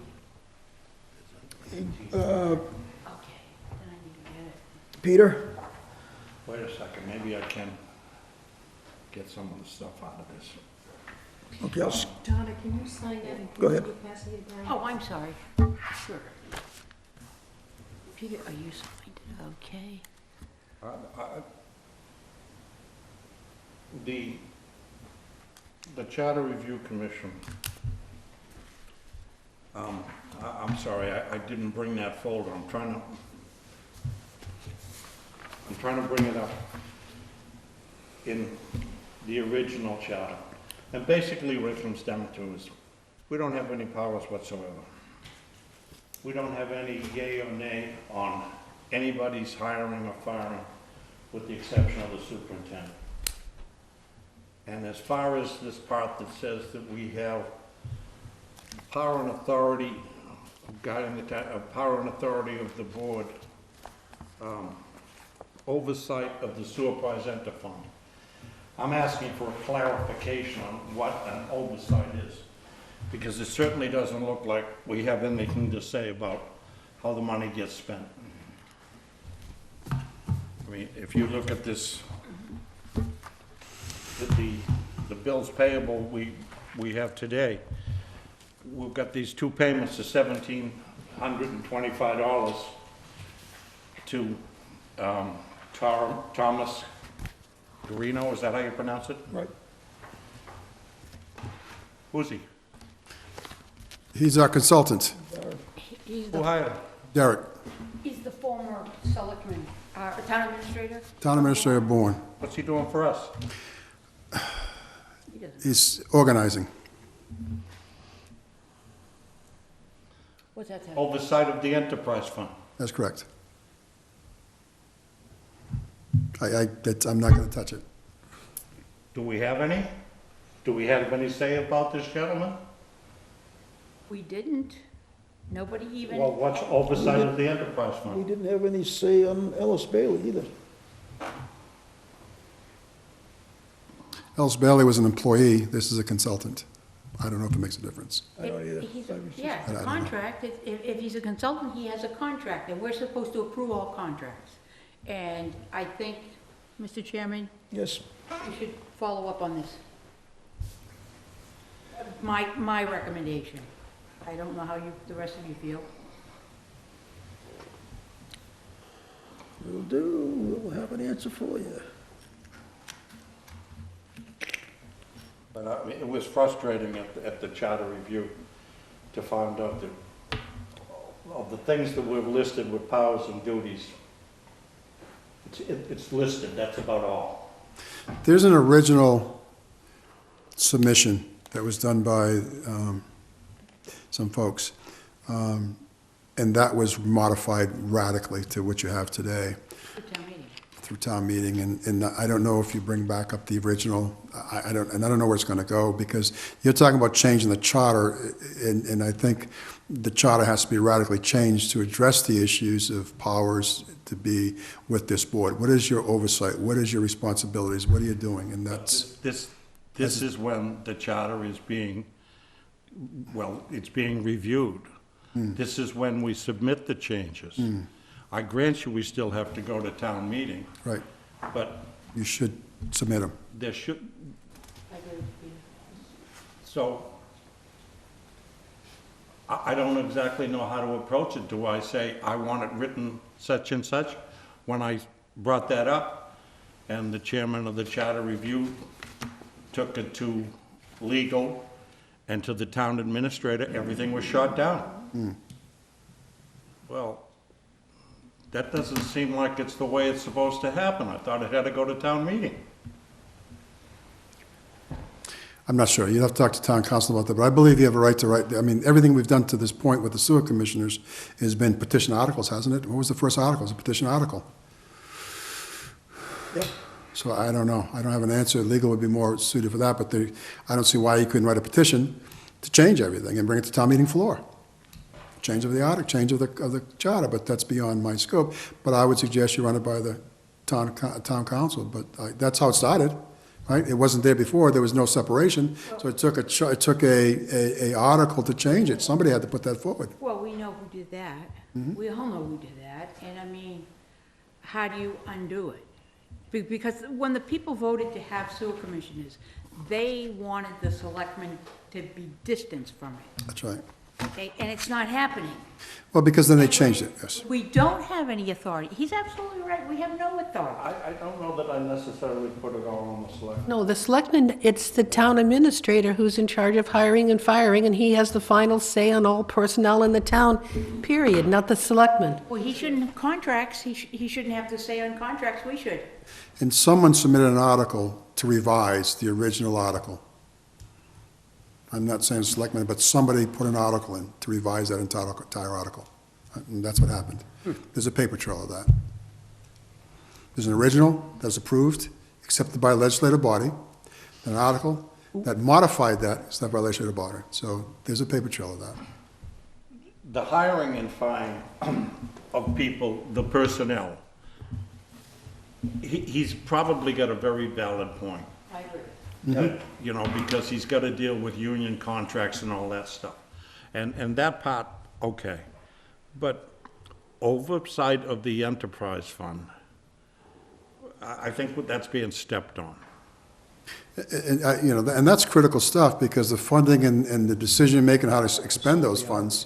S1: Uh,
S4: Okay, then I need to get it.
S1: Peter?
S5: Wait a second, maybe I can get some of the stuff out of this.
S1: Okay,
S2: Donna, can you sign that?
S1: Go ahead.
S4: Oh, I'm sorry. Sure. Peter, are you signed? Okay.
S5: The Charter Review Commission, I'm sorry, I didn't bring that folder, I'm trying to bring it up in the original charter. And basically what it comes down to is, we don't have any powers whatsoever. We don't have any yay or nay on anybody's hiring or firing, with the exception of the superintendent. And as far as this part that says that we have power and authority, guiding the power and authority of the board, oversight of the sewer presenter fund. I'm asking for a clarification on what an oversight is, because it certainly doesn't look like we have anything to say about how the money gets spent. I mean, if you look at this, the bills payable we have today, we've got these two payments of $1,725 to Thomas Garino, is that how you pronounce it?
S1: Right.
S5: Who's he?
S6: He's our consultant,
S4: He's
S5: Who
S4: the,
S5: hired him?
S6: Derek,
S4: he's the former selectman, town administrator.
S6: town administrator Bourne.
S5: What's he doing for us?
S4: He doesn't,
S6: He's organizing.
S4: what's that? Ted?
S5: Oversight of the enterprise fund.
S6: That's correct. I'm not gonna touch it.
S5: Do we have any? Do we have any say about this gentleman?
S4: We didn't. Nobody even.
S5: Well, what's oversight of the enterprise
S1: We
S5: fund?
S1: didn't have any say on Ellis Bailey either.
S6: Ellis Bailey was an employee, this is a consultant. I don't know if it makes a difference.
S1: I don't either.
S4: Yeah,
S6: I
S4: the
S6: don't know.
S4: contract, if he's a consultant, he has a contract, and we're supposed to approve all contracts. And I think, Mr. Chairman,
S1: Yes,
S4: you should follow up on this. My recommendation. I don't know how the rest of you feel.
S1: we'll do, we'll have an answer for you.
S5: But I mean, it was frustrating at the charter review to find out that of the things that we've listed with powers and duties, it's listed, that's about all.
S6: There's an original submission that was done by some folks, and that was modified radically to what you have today
S4: Good town meeting.
S6: through town meeting, and I don't know if you bring back up the original, I don't know where it's gonna go, because you're talking about changing the charter, and I think the charter has to be radically changed to address the issues of powers to be with this board. What is your oversight? What is your responsibilities? What are you doing? And that's,
S5: This is when the charter is being, well, it's being reviewed. This is when we submit the changes. I grant you we still have to go to town meeting,
S6: Right.
S5: but
S6: You should submit them.
S5: there should,
S4: I agree with you.
S5: so, I don't exactly know how to approach it. Do I say, I want it written such and such? When I brought that up, and the chairman of the charter review took it to legal and to the town administrator, everything was shot down. Well, that doesn't seem like it's the way it's supposed to happen. I thought it had to go to town meeting.
S6: I'm not sure. You'd have to talk to town council about that, but I believe you have a right to write, I mean, everything we've done to this point with the sewer commissioners has been petition articles, hasn't it? What was the first article? It was a petition article.
S1: Yep.
S6: So I don't know. I don't have an answer. Legal would be more suited for that, but I don't see why you couldn't write a petition to change everything and bring it to town meeting floor. Change of the article, change of the charter, but that's beyond my scope. But I would suggest you run it by the town council, but that's how it started, right? It wasn't there before, there was no separation, so it took a article to change it. Somebody had to put that forward.
S4: Well, we know who did that. We all know who did that, and I mean, how do you undo it? Because when the people voted to have sewer commissioners, they wanted the selectmen to be distanced from it,
S6: That's right.
S4: okay? And it's not happening.
S6: Well, because then they changed it, yes.
S4: We don't have any authority. He's absolutely right, we have no authority.
S5: I don't know that I necessarily put it all on the select.
S2: No, the selectman, it's the town administrator who's in charge of hiring and firing, and he has the final say on all personnel in the town, period, not the selectman.
S4: Well, he shouldn't have contracts, he shouldn't have to say on contracts, we should.
S6: And someone submitted an article to revise the original article. I'm not saying selectmen, but somebody put an article in to revise that entire article. And that's what happened. There's a paper trail of that. There's an original that's approved, accepted by a legislative body, an article that modified that, accepted by a legislative body. So there's a paper trail of that.
S5: The hiring and firing of people, the personnel, he's probably got a very valid point.
S4: I agree.
S5: You know, because he's got to deal with union contracts and all that stuff. And that part, okay. But oversight of the enterprise fund, I think that's being stepped on.
S6: And, you know, and that's critical stuff because the funding and the decision-making how to expend those funds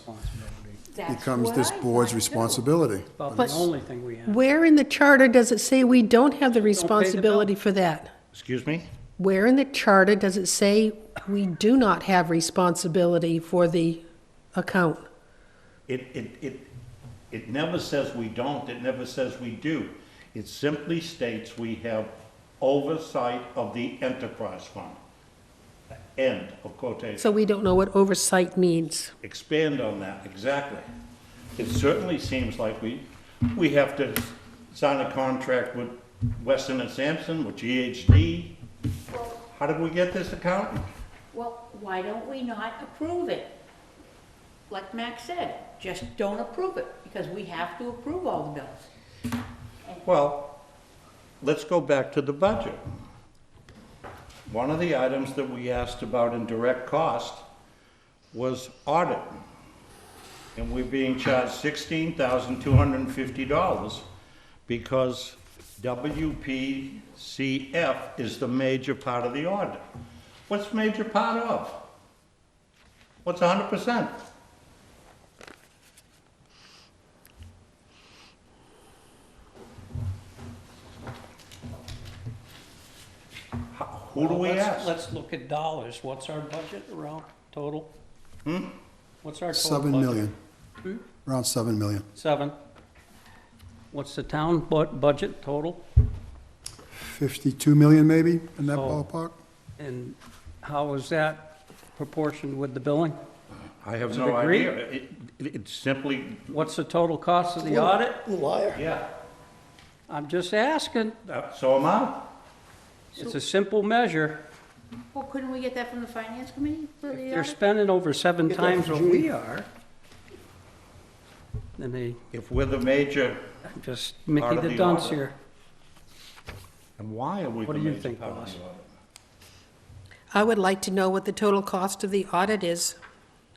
S4: That's
S6: becomes
S4: what
S6: this
S4: I
S6: board's
S4: thought, too.
S6: responsibility.
S3: About the only thing we have.
S2: Where in the charter does it say we don't have the responsibility for that?
S5: Excuse me?
S2: Where in the charter does it say we do not have responsibility for the account?
S5: It never says we don't, it never says we do. It simply states we have oversight of the enterprise fund. End of quotation.
S2: So we don't know what oversight means.
S5: Expand on that, exactly. It certainly seems like we have to sign a contract with Weston and Sampson, with GHD. How did we get this accountant?
S4: Well, why don't we not approve it? Like Max said, just don't approve it, because we have to approve all the bills.
S5: Well, let's go back to the budget. One of the items that we asked about in direct cost was audit. And we're being charged $16,250 because WPCF is the major part of the audit. What's major part of? What's 100%? Who do we ask?
S3: Let's look at dollars. What's our budget around total? What's our total
S6: 7
S3: budget?
S6: million. Around 7 million.
S3: 7. What's the town budget total?
S6: 52 million maybe, in that
S3: So-
S6: ballpark?
S3: And how is that proportioned with the billing?
S5: I have
S3: Is it
S5: no
S3: agreed?
S5: idea. It's simply,
S3: What's the total cost of the audit?
S1: Liar.
S5: yeah,
S3: I'm just asking.
S5: so am I.
S3: It's a simple measure.
S4: Well, couldn't we get that from the finance committee for the
S3: They're
S4: audit?
S3: spending over 7
S1: Get that
S3: times
S1: from
S3: what
S1: Judy.
S3: we are. And they,
S5: If we're the major,
S3: just Mickey
S5: Part of
S3: the
S5: the
S3: dunce
S5: audit.
S3: here.
S5: and why are we
S3: What
S5: the
S3: do you
S5: major
S3: think,
S5: part of
S3: boss?
S5: the audit?
S2: I would like to know what the total cost of the audit is.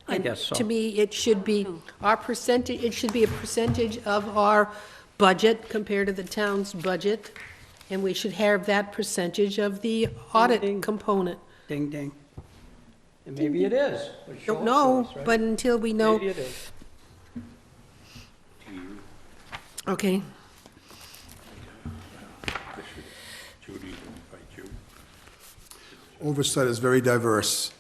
S3: I
S2: And
S3: guess so.
S2: To me, it should be our percentage, it should be a percentage of our budget compared to the town's budget, and we should have that percentage of the audit
S3: ding.
S2: component.
S3: Ding, ding. And maybe it is. but show
S2: Don't
S3: it to
S2: know,
S3: us, right?
S2: but until we know,
S3: Maybe it is.
S2: okay.
S5: Judy, invite you.
S6: Oversight is very diverse.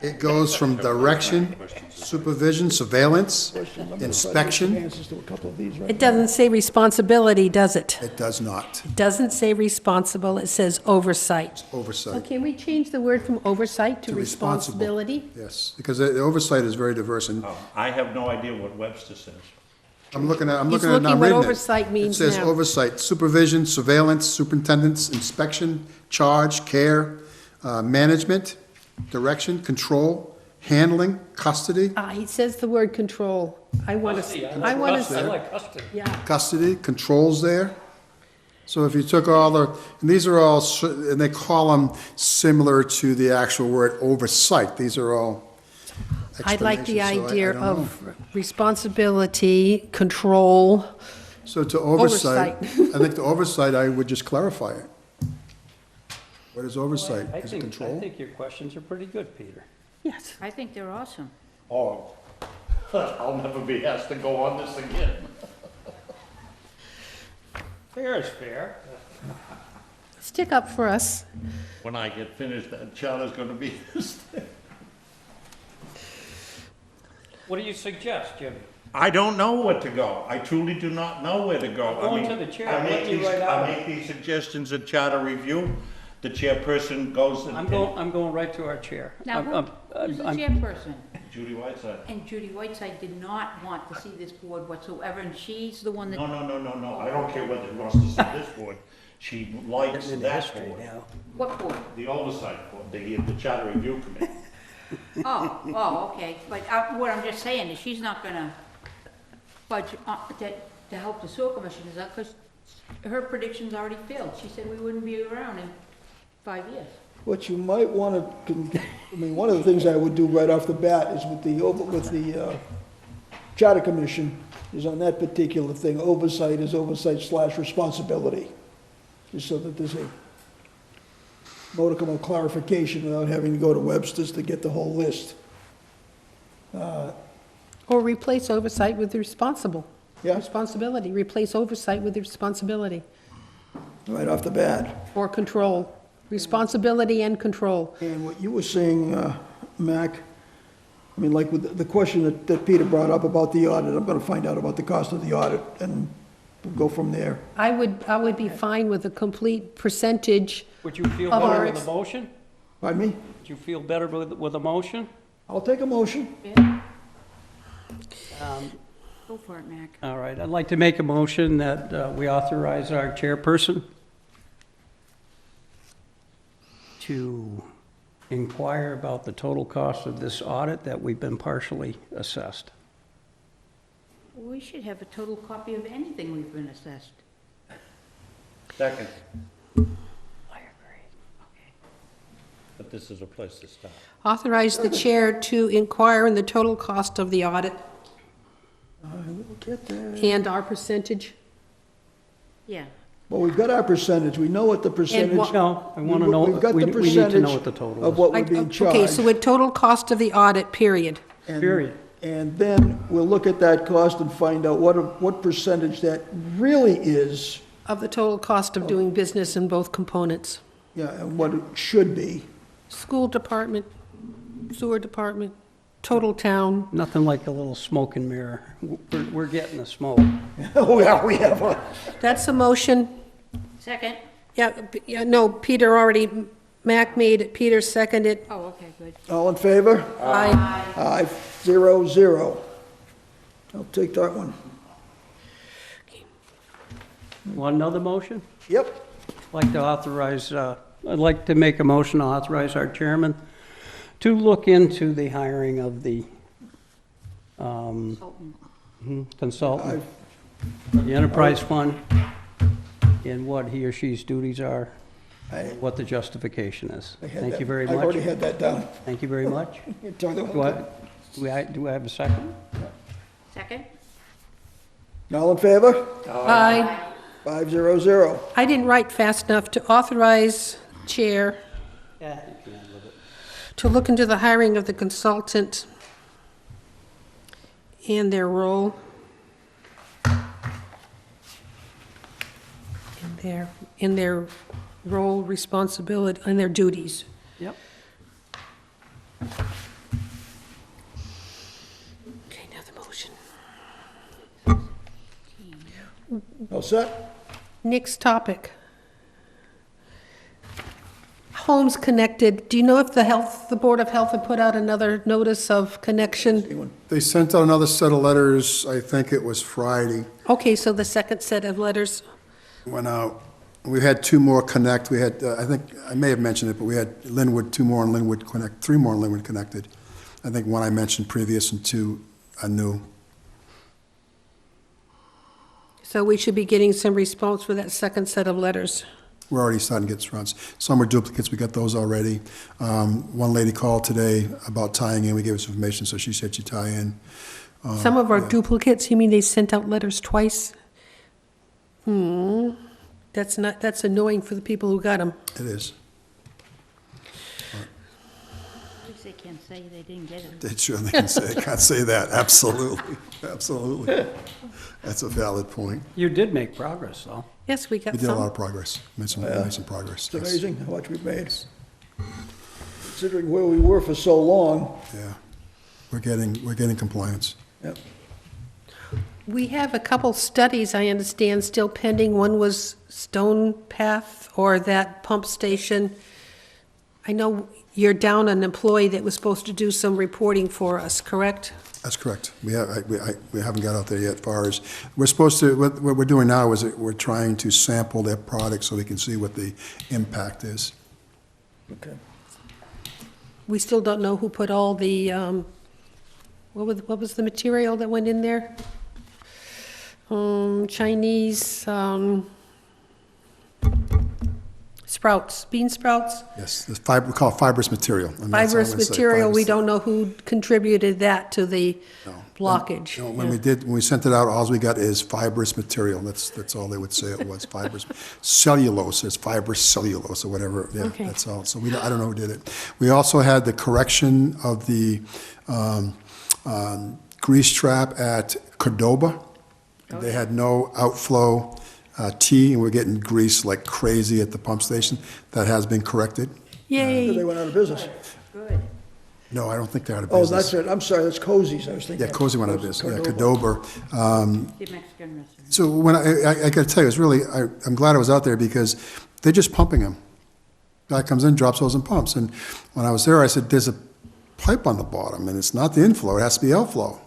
S6: It goes from direction, supervision, surveillance, inspection.
S1: Answers to a couple of these, right?
S2: It doesn't say responsibility, does it?
S6: It does not.
S2: It doesn't say responsible, it says oversight. So
S6: Oversight,
S2: can we change the word from oversight to
S6: To responsible.
S2: responsibility?
S6: yes, because the oversight is very diverse, and
S8: I have no idea what Webster says.
S6: I'm looking at,
S2: He's
S6: I'm
S2: looking
S6: reading
S2: what
S6: it.
S2: oversight means
S6: It says
S2: now.
S6: oversight, supervision, surveillance, superintendence, inspection, charge, care, management, direction, control, handling, custody,
S2: He says the word control. I want
S3: Custody,
S2: to, I want
S3: I
S2: to,
S3: like custody.
S2: yeah.
S6: custody, controls there. So if you took all the, and these are all, and they call them similar to the actual word oversight. These are all
S2: I'd like the
S6: explanations, so I
S2: idea
S6: don't know.
S2: of responsibility, control.
S6: So to oversight,
S2: Oversight.
S6: I think the oversight, I would just clarify it. What is oversight?
S3: I
S6: Is it
S3: think, I
S6: control?
S3: think your questions are pretty good, Peter.
S2: Yes.
S4: I think they're awesome.
S8: Oh, I'll never be asked to go on this again.
S3: Fair is fair.
S2: Stick up for us.
S8: When I get finished, that charter's gonna be this thing.
S3: What do you suggest, Jimmy?
S5: I don't know where to go. I truly do not know where to go.
S3: Go
S5: I mean,
S3: into the chair.
S5: I
S3: I'll
S5: make
S3: let you
S5: these,
S3: right out.
S5: I make these suggestions at charter review. The chairperson goes and.
S3: I'm going right to our chair.
S4: Now, who's the chairperson?
S5: Judy Whiteside.
S4: And Judy Whiteside did not want to see this board whatsoever, and she's the one that.
S5: No. I don't care whether she wants to see this board. She likes that board.
S4: What board?
S5: The oversight board, the charter review committee.
S4: Oh, okay, but what I'm just saying is she's not gonna budget, to help the sewer commissioners out, because her predictions already failed. She said we wouldn't be around in 5 years.
S1: What you might want to, I mean, one of the things I would do right off the bat is with the Charter Commission, is on that particular thing, oversight is oversight/responsibility. Just so that there's a modicum of clarification without having to go to Webster's to get the whole list.
S2: Or replace oversight with responsible.
S1: Yeah.
S2: Responsibility, replace oversight with responsibility.
S1: Right off the bat.
S2: Or control, responsibility and control.
S1: And what you were saying, Mac, I mean, like with the question that Peter brought up about the audit, I'm gonna find out about the cost of the audit and we'll go from there.
S2: I would be fine with a complete percentage.
S3: Would you feel
S2: Of
S3: better
S2: our
S3: with
S2: ex-
S3: a motion?
S1: Pardon me?
S3: Would you feel better with a motion?
S1: I'll take a motion.
S4: Go for it, Mac.
S3: All right, I'd like to make a motion that we authorize our chairperson to inquire about the total cost of this audit that we've been partially assessed.
S4: We should have a total copy of anything we've been assessed.
S8: Second,
S3: I agree.
S8: but this is a place to start.
S2: Authorize the chair to inquire in the total cost of the audit
S1: I will get that.
S2: and our percentage.
S4: Yeah.
S1: Well, we've got our percentage, we know what the percentage.
S2: what-
S3: No, I want to know,
S1: We've got
S3: we
S1: the
S3: need to
S1: percentage
S3: know what the total
S1: of
S3: is.
S1: what we're being charged.
S2: Okay, so a total cost of the audit, period.
S1: And-
S3: Period.
S1: And then we'll look at that cost and find out what percentage that really is,
S2: Of the total cost of doing business in both components.
S1: yeah, and what it should be.
S2: School department, sewer department, total town.
S3: Nothing like a little smoke and mirror. We're getting the smoke.
S1: Oh, yeah, we have one.
S2: That's a motion.
S4: Second?
S2: Yeah, no, Peter already, Mac made it, Peter seconded.
S4: Oh, okay, good.
S1: All in favor?
S2: Aye.
S1: Aye, 0-0. I'll take that one.
S3: Want another motion?
S1: Yep.
S3: I'd like to authorize, I'd like to make a motion to authorize our chairman to look into the hiring of the
S4: Consultant.
S3: consultant, the enterprise fund, and what he or she's duties are, what the justification is.
S1: I had
S3: Thank
S1: that-
S3: you very
S1: I've already
S3: much.
S1: had that down.
S3: Thank you very much. Do I have a second?
S4: Second?
S1: All in favor?
S2: Aye.
S1: 500.
S2: I didn't write fast enough to authorize chair to look into the hiring of the consultant and their role. In their role, responsibility, and their duties.
S3: Yep.
S2: Okay, now the motion.
S1: All set?
S2: Next topic. Homes connected. Do you know if the Board of Health had put out another notice of connection?
S6: They sent out another set of letters, I think it was Friday,
S2: Okay, so the second set of letters.
S6: went out. We had two more connect. We had, I think, I may have mentioned it, but we had Linwood, two more on Linwood Connect, three more on Linwood Connected. I think one I mentioned previous and two are new.
S2: So we should be getting some response for that second set of letters.
S6: We're already starting to get runs. Some were duplicates, we got those already. One lady called today about tying in, we gave us information, so she said she'd tie in.
S2: Some of our duplicates, you mean they sent out letters twice? That's annoying for the people who got them.
S6: It is.
S4: At least they can't say they didn't get it.
S6: They certainly can say, can't say that, absolutely, absolutely. That's a valid point.
S3: You did make progress, though.
S2: Yes, we got
S6: We did a lot
S2: some.
S6: of progress, made some progress.
S1: It's
S6: yes.
S1: amazing how much we've made. Considering where we were for so long.
S6: Yeah, we're getting compliance.
S1: Yep.
S2: We have a couple studies, I understand, still pending. One was Stone Path or that pump station. I know you're down an employee that was supposed to do some reporting for us, correct?
S6: That's correct. We haven't got out there yet. As far as we're supposed to, what we're doing now is that we're trying to sample their product so we can see what the impact is.
S1: Okay.
S2: We still don't know who put all the, what was the material that went in there? Chinese, sprouts, bean sprouts?
S6: Yes, the fiber, we call it fibrous material. And that's all
S2: Fibrous
S6: I say,
S2: material, we
S6: fibrous-
S2: don't know who contributed that to the blockage.
S6: No, when
S2: Yeah.
S6: we sent it out, all we got is fibrous material. That's all they would say it was, fibrous. Cellulose, it's fibrous cellulose or whatever, yeah,
S2: Okay.
S6: that's all. So I don't know who did it. We also had the correction of the grease trap at Cordoba. They had no outflow tea, and we're getting grease like crazy at the pump station. That has been corrected.
S1: They
S2: Yay,
S1: went out of business.
S4: Good.
S6: No, I don't think they're out of
S1: Oh,
S6: business.
S1: that's it. I'm sorry, that's Cozy's I was thinking.
S6: Yeah, Cozy went out of business, yeah,
S1: Cordoba.
S6: Cordoba.
S4: The Mexican restaurant.
S6: So when I got to tell you, it's really, I'm glad I was out there because they're just pumping them. Guy comes in, drops hose and pumps. And when I was there, I said, there's a pipe on the bottom and it's not the inflow, it has to be outflow.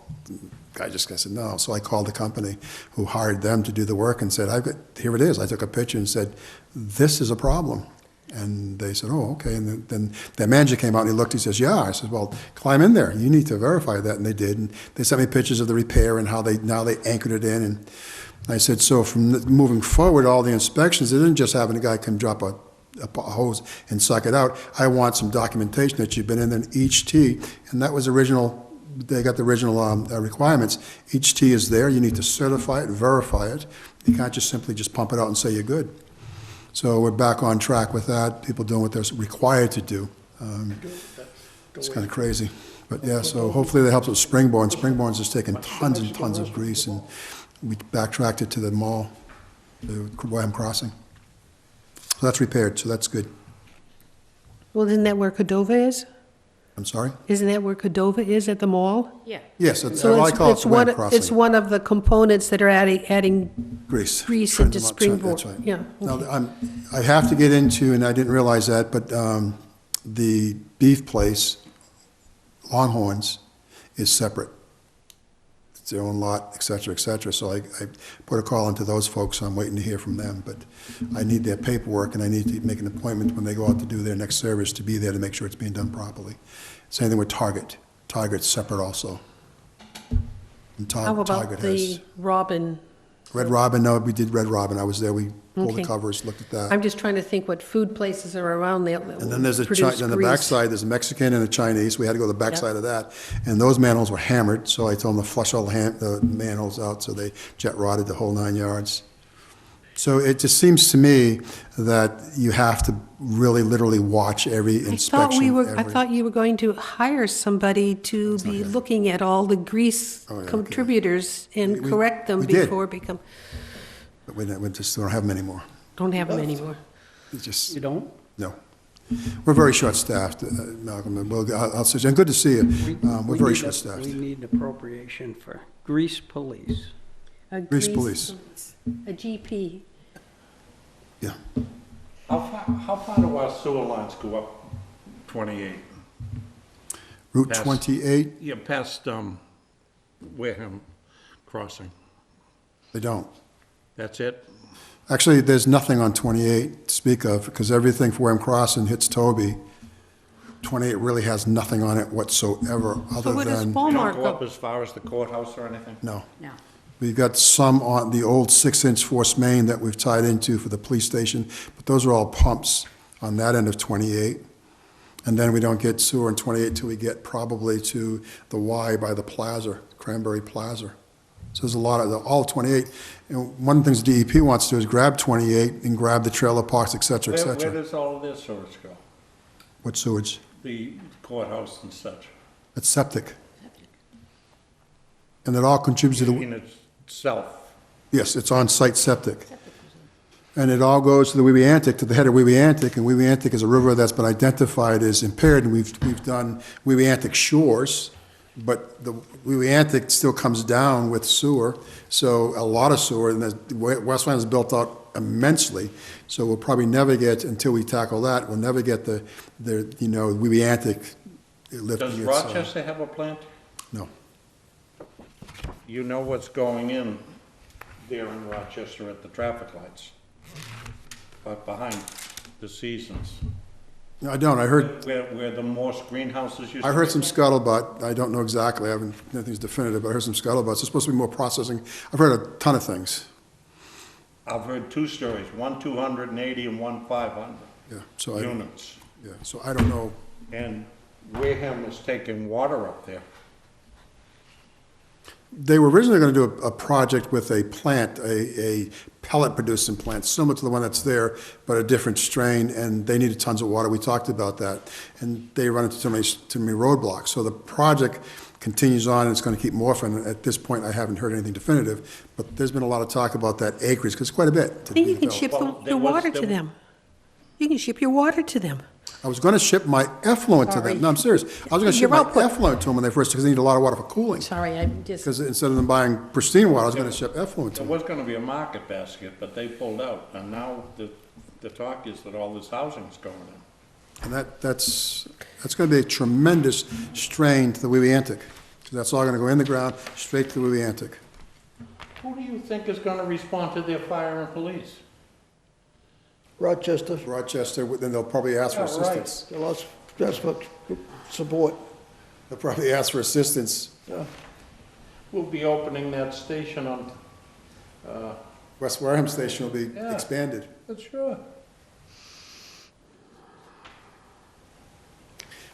S6: I said, no. So I called the company who hired them to do the work and said, here it is. I took a picture and said, this is a problem. And they said, oh, okay. And then their manager came out and he looked, he says, yeah. I said, well, climb in there. You need to verify that. And they did. And they sent me pictures of the repair and how they anchored it in. And I said, so from moving forward, all the inspections, it isn't just having a guy come drop a hose and suck it out. I want some documentation that you've been in each tee. And that was original. They got the original requirements. Each tee is there. You need to certify it, verify it. You can't just simply just pump it out and say you're good. So we're back on track with that. People doing what they're required to do. It's kind of crazy. But yeah, so hopefully that helps with Springborn. Springborn's just taking tons and tons of grease, and we backtracked it to the mall, the Wareham Crossing. So that's repaired, so that's good.
S2: well, isn't that where Cordova is?
S6: I'm sorry?
S2: Isn't that where Cordova is at the mall?
S4: Yeah.
S6: Yes, it's,
S2: So
S6: I call it
S2: it's
S6: the Wareham
S2: one, it's
S6: Crossing.
S2: one of the components that are adding
S6: Grease.
S2: grease
S6: Turns
S2: into
S6: them up,
S2: Springboard.
S6: that's right.
S2: Yeah,
S6: Now, I have to get into, and I didn't realize that, but the beef place, Longhorns, is separate. It's their own lot, et cetera, et cetera. So I put a call into those folks, I'm waiting to hear from them. But I need their paperwork, and I need to make an appointment when they go out to do their next service to be there to make sure it's being done properly. Same thing with Target. Target's separate also. And
S2: How about
S6: Target has,
S2: the Robin
S6: Red Robin, no, we did Red Robin. I was there. We pulled the
S2: Okay.
S6: covers, looked at that.
S2: I'm just trying to think what food places are around there that
S6: And then there's
S2: produce
S6: on the
S2: grease.
S6: backside, there's a Mexican and a Chinese. We had to go to the backside of that. And those manholes were hammered, so I told them to flush all the manholes out, so they jet rotted the whole 9 yards. So it just seems to me that you have to really literally watch every
S2: I
S6: inspection.
S2: thought you were going to hire somebody to be looking at all the grease
S6: Oh, yeah, okay.
S2: contributors and
S6: We-
S2: correct them
S6: we did.
S2: before it become,
S6: But we just don't have them anymore.
S2: don't have them anymore.
S6: It's just,
S3: You don't?
S6: no. We're very short-staffed, Malcolm, and I'll say, and good to see you. We're
S3: We
S6: very
S3: need a-
S6: short-staffed.
S3: We need appropriation for grease police.
S2: A
S6: Grease police.
S2: A GP.
S6: Yeah.
S5: How far do our sewer lines go up 28?
S6: Route
S5: Pass.
S6: 28,
S5: Yeah, past, Wareham Crossing.
S6: they don't.
S5: That's it?
S6: Actually, there's nothing on 28 to speak of, because everything for Wareham Crossing hits Toby. 28 really has nothing on it whatsoever, other
S2: where does
S6: than,
S5: You don't
S2: Walmart
S5: go up
S2: go?
S5: as far as the courthouse or anything?
S6: no.
S4: No.
S6: We've got some on the old 6-inch force main that we've tied into for the police station, but those are all pumps on that end of 28. And then we don't get sewer in 28 till we get probably to the Y by the plaza, Cranberry Plaza. So there's a lot of, all of 28. And one of the things the DEP wants to do is grab 28 and grab the trailer parks, et cetera, et
S5: Where
S6: cetera.
S5: does all of this sewage go?
S6: What sewage?
S5: The courthouse and such?
S6: It's septic. And it all contributes to the,
S5: In itself?
S6: yes, it's on-site septic. And it all goes to the Weebiantic, to the head of Weebiantic, and Weebiantic is a river that's been identified as impaired, and we've done Weebiantic shores, but the Weebiantic still comes down with sewer, so a lot of sewer, and Westland is built out immensely, so we'll probably never get, until we tackle that, we'll never get the Weebiantic lifting
S5: Does
S6: its,
S5: Rochester have a plant?
S6: no.
S5: You know what's going in there in Rochester at the traffic lights? But behind the Seasons,
S6: No, I don't, I heard,
S5: where the Morse greenhouses used to be.
S6: I heard some scuttlebutt, I don't know exactly, I haven't, nothing's definitive, but I heard some scuttlebutt, there's supposed to be more processing, I've heard a ton of things,
S5: I've heard two stories, one 280 and one 500
S6: yeah, so I,
S5: units.
S6: yeah, so I don't know.
S5: And Wareham is taking water up there.
S6: They were originally going to do a project with a plant, a pellet producing plant, similar to the one that's there, but a different strain, and they needed tons of water. We talked about that. And they run into too many roadblocks. So the project continues on, and it's going to keep morphing. At this point, I haven't heard anything definitive, but there's been a lot of talk about that acreage, because it's quite a bit. to
S2: I think
S6: be
S2: you can
S6: developed.
S2: ship
S5: Well, there
S2: your
S5: was-
S2: water to
S5: there-
S2: them. You can ship your water to them.
S6: I was going to ship my effluent to them. No, I'm serious. I was going to ship
S2: Your
S6: my
S2: output.
S6: effluent to them when they first, because they need a lot of water for cooling.
S2: Sorry, I'm just,
S6: Because instead of them buying pristine water, I was going to ship effluent to
S5: There
S6: them.
S5: was gonna be a market basket, but they pulled out, and now the talk is that all this housing's going in.
S6: And that's going to be a tremendous strain to the Weebiantic. That's all going to go in the ground, straight to the Weebiantic.
S5: Who do you think is gonna respond to their fire and police?
S1: Rochester,
S6: Rochester, then they'll probably ask for
S5: Yeah, right.
S6: assistance.
S1: that's what support.
S6: They'll probably ask for assistance.
S1: Yeah.
S5: We'll be opening that station on,
S6: West Wareham Station will be
S5: Yeah.
S6: expanded.
S5: sure.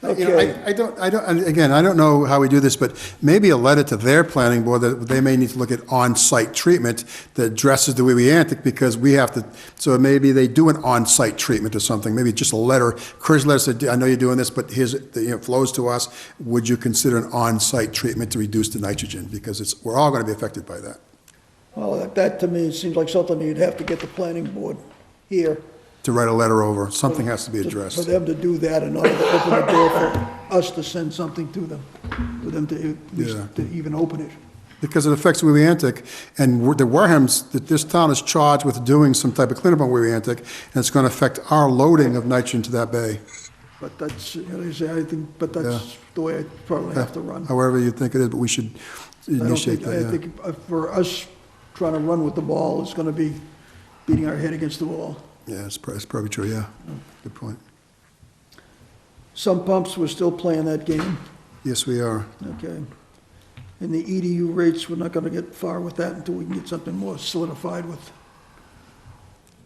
S6: You know,
S1: Okay.
S6: I don't, and again, I don't know how we do this, but maybe a letter to their planning board that they may need to look at on-site treatment that addresses the Weebiantic, because we have to, so maybe they do an on-site treatment or something, maybe just a letter, Chris letter said, I know you're doing this, but here's, it flows to us, would you consider an on-site treatment to reduce the nitrogen? Because we're all gonna be affected by that.
S1: Well, that to me seems like something you'd have to get the planning board here.
S6: To write a letter over, something has to be
S1: For
S6: addressed.
S1: them to do that in order to open the door for us to send something to them, for them to, at least
S6: Yeah.
S1: to even open it.
S6: Because it affects Weebiantic, and the Warehams, that this town is charged with doing some type of cleanup on Weebiantic, and it's gonna affect our loading of nitrogen to that bay.
S1: But that's, you know, you say, I think, but that's the way I probably have to run.
S6: However you think it is, but we should
S1: I don't
S6: initiate
S1: think, I
S6: that, yeah.
S1: think for us trying to run with the ball, it's gonna be beating our head against the wall.
S6: Yeah, it's probably true, yeah. Good point.
S1: Some pumps, we're still playing that game,
S6: Yes, we are.
S1: okay? And the EDU rates, we're not gonna get far with that until we can get something more solidified with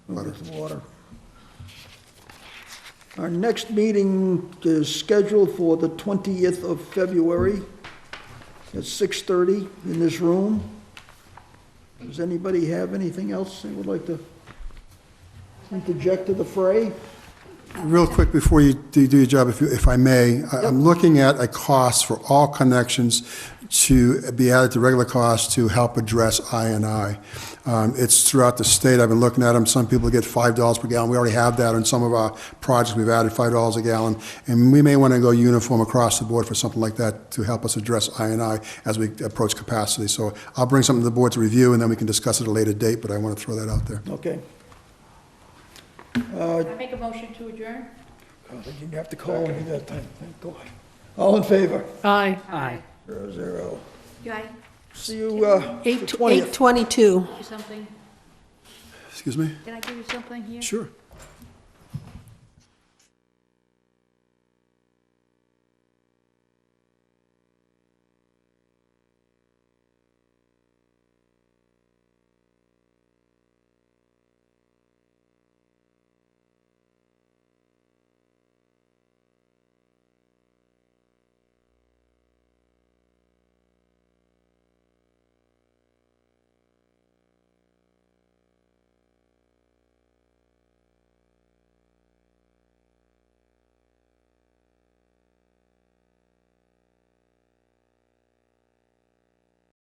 S1: the water. Our next meeting is scheduled for the 20th of February at 6:30 in this room. Does anybody have anything else they would like to interject to the fray?
S6: Real quick before you do your job, if I may, I'm looking at a cost for all connections to be added to regular costs to help address I&I. It's throughout the state. I've been looking at them. Some people get $5 per gallon. We already have that on some of our projects. We've added $5 a gallon. And we may want to go uniform across the board for something like that to help us address I&I as we approach capacity. So I'll bring something to the board to review, and then we can discuss it at a later date, but I want to throw that out there.
S1: Okay.
S4: I make a motion to adjourn?
S1: Oh, they didn't have to call me that time, thank God. All in favor?
S2: Aye.
S3: Aye.
S1: 0-0.
S4: Do I
S1: See you,
S2: Eight
S1: the 20th.
S2: 8:22.
S4: give you something?
S6: Excuse me?
S4: Can I give you something here?
S6: Sure.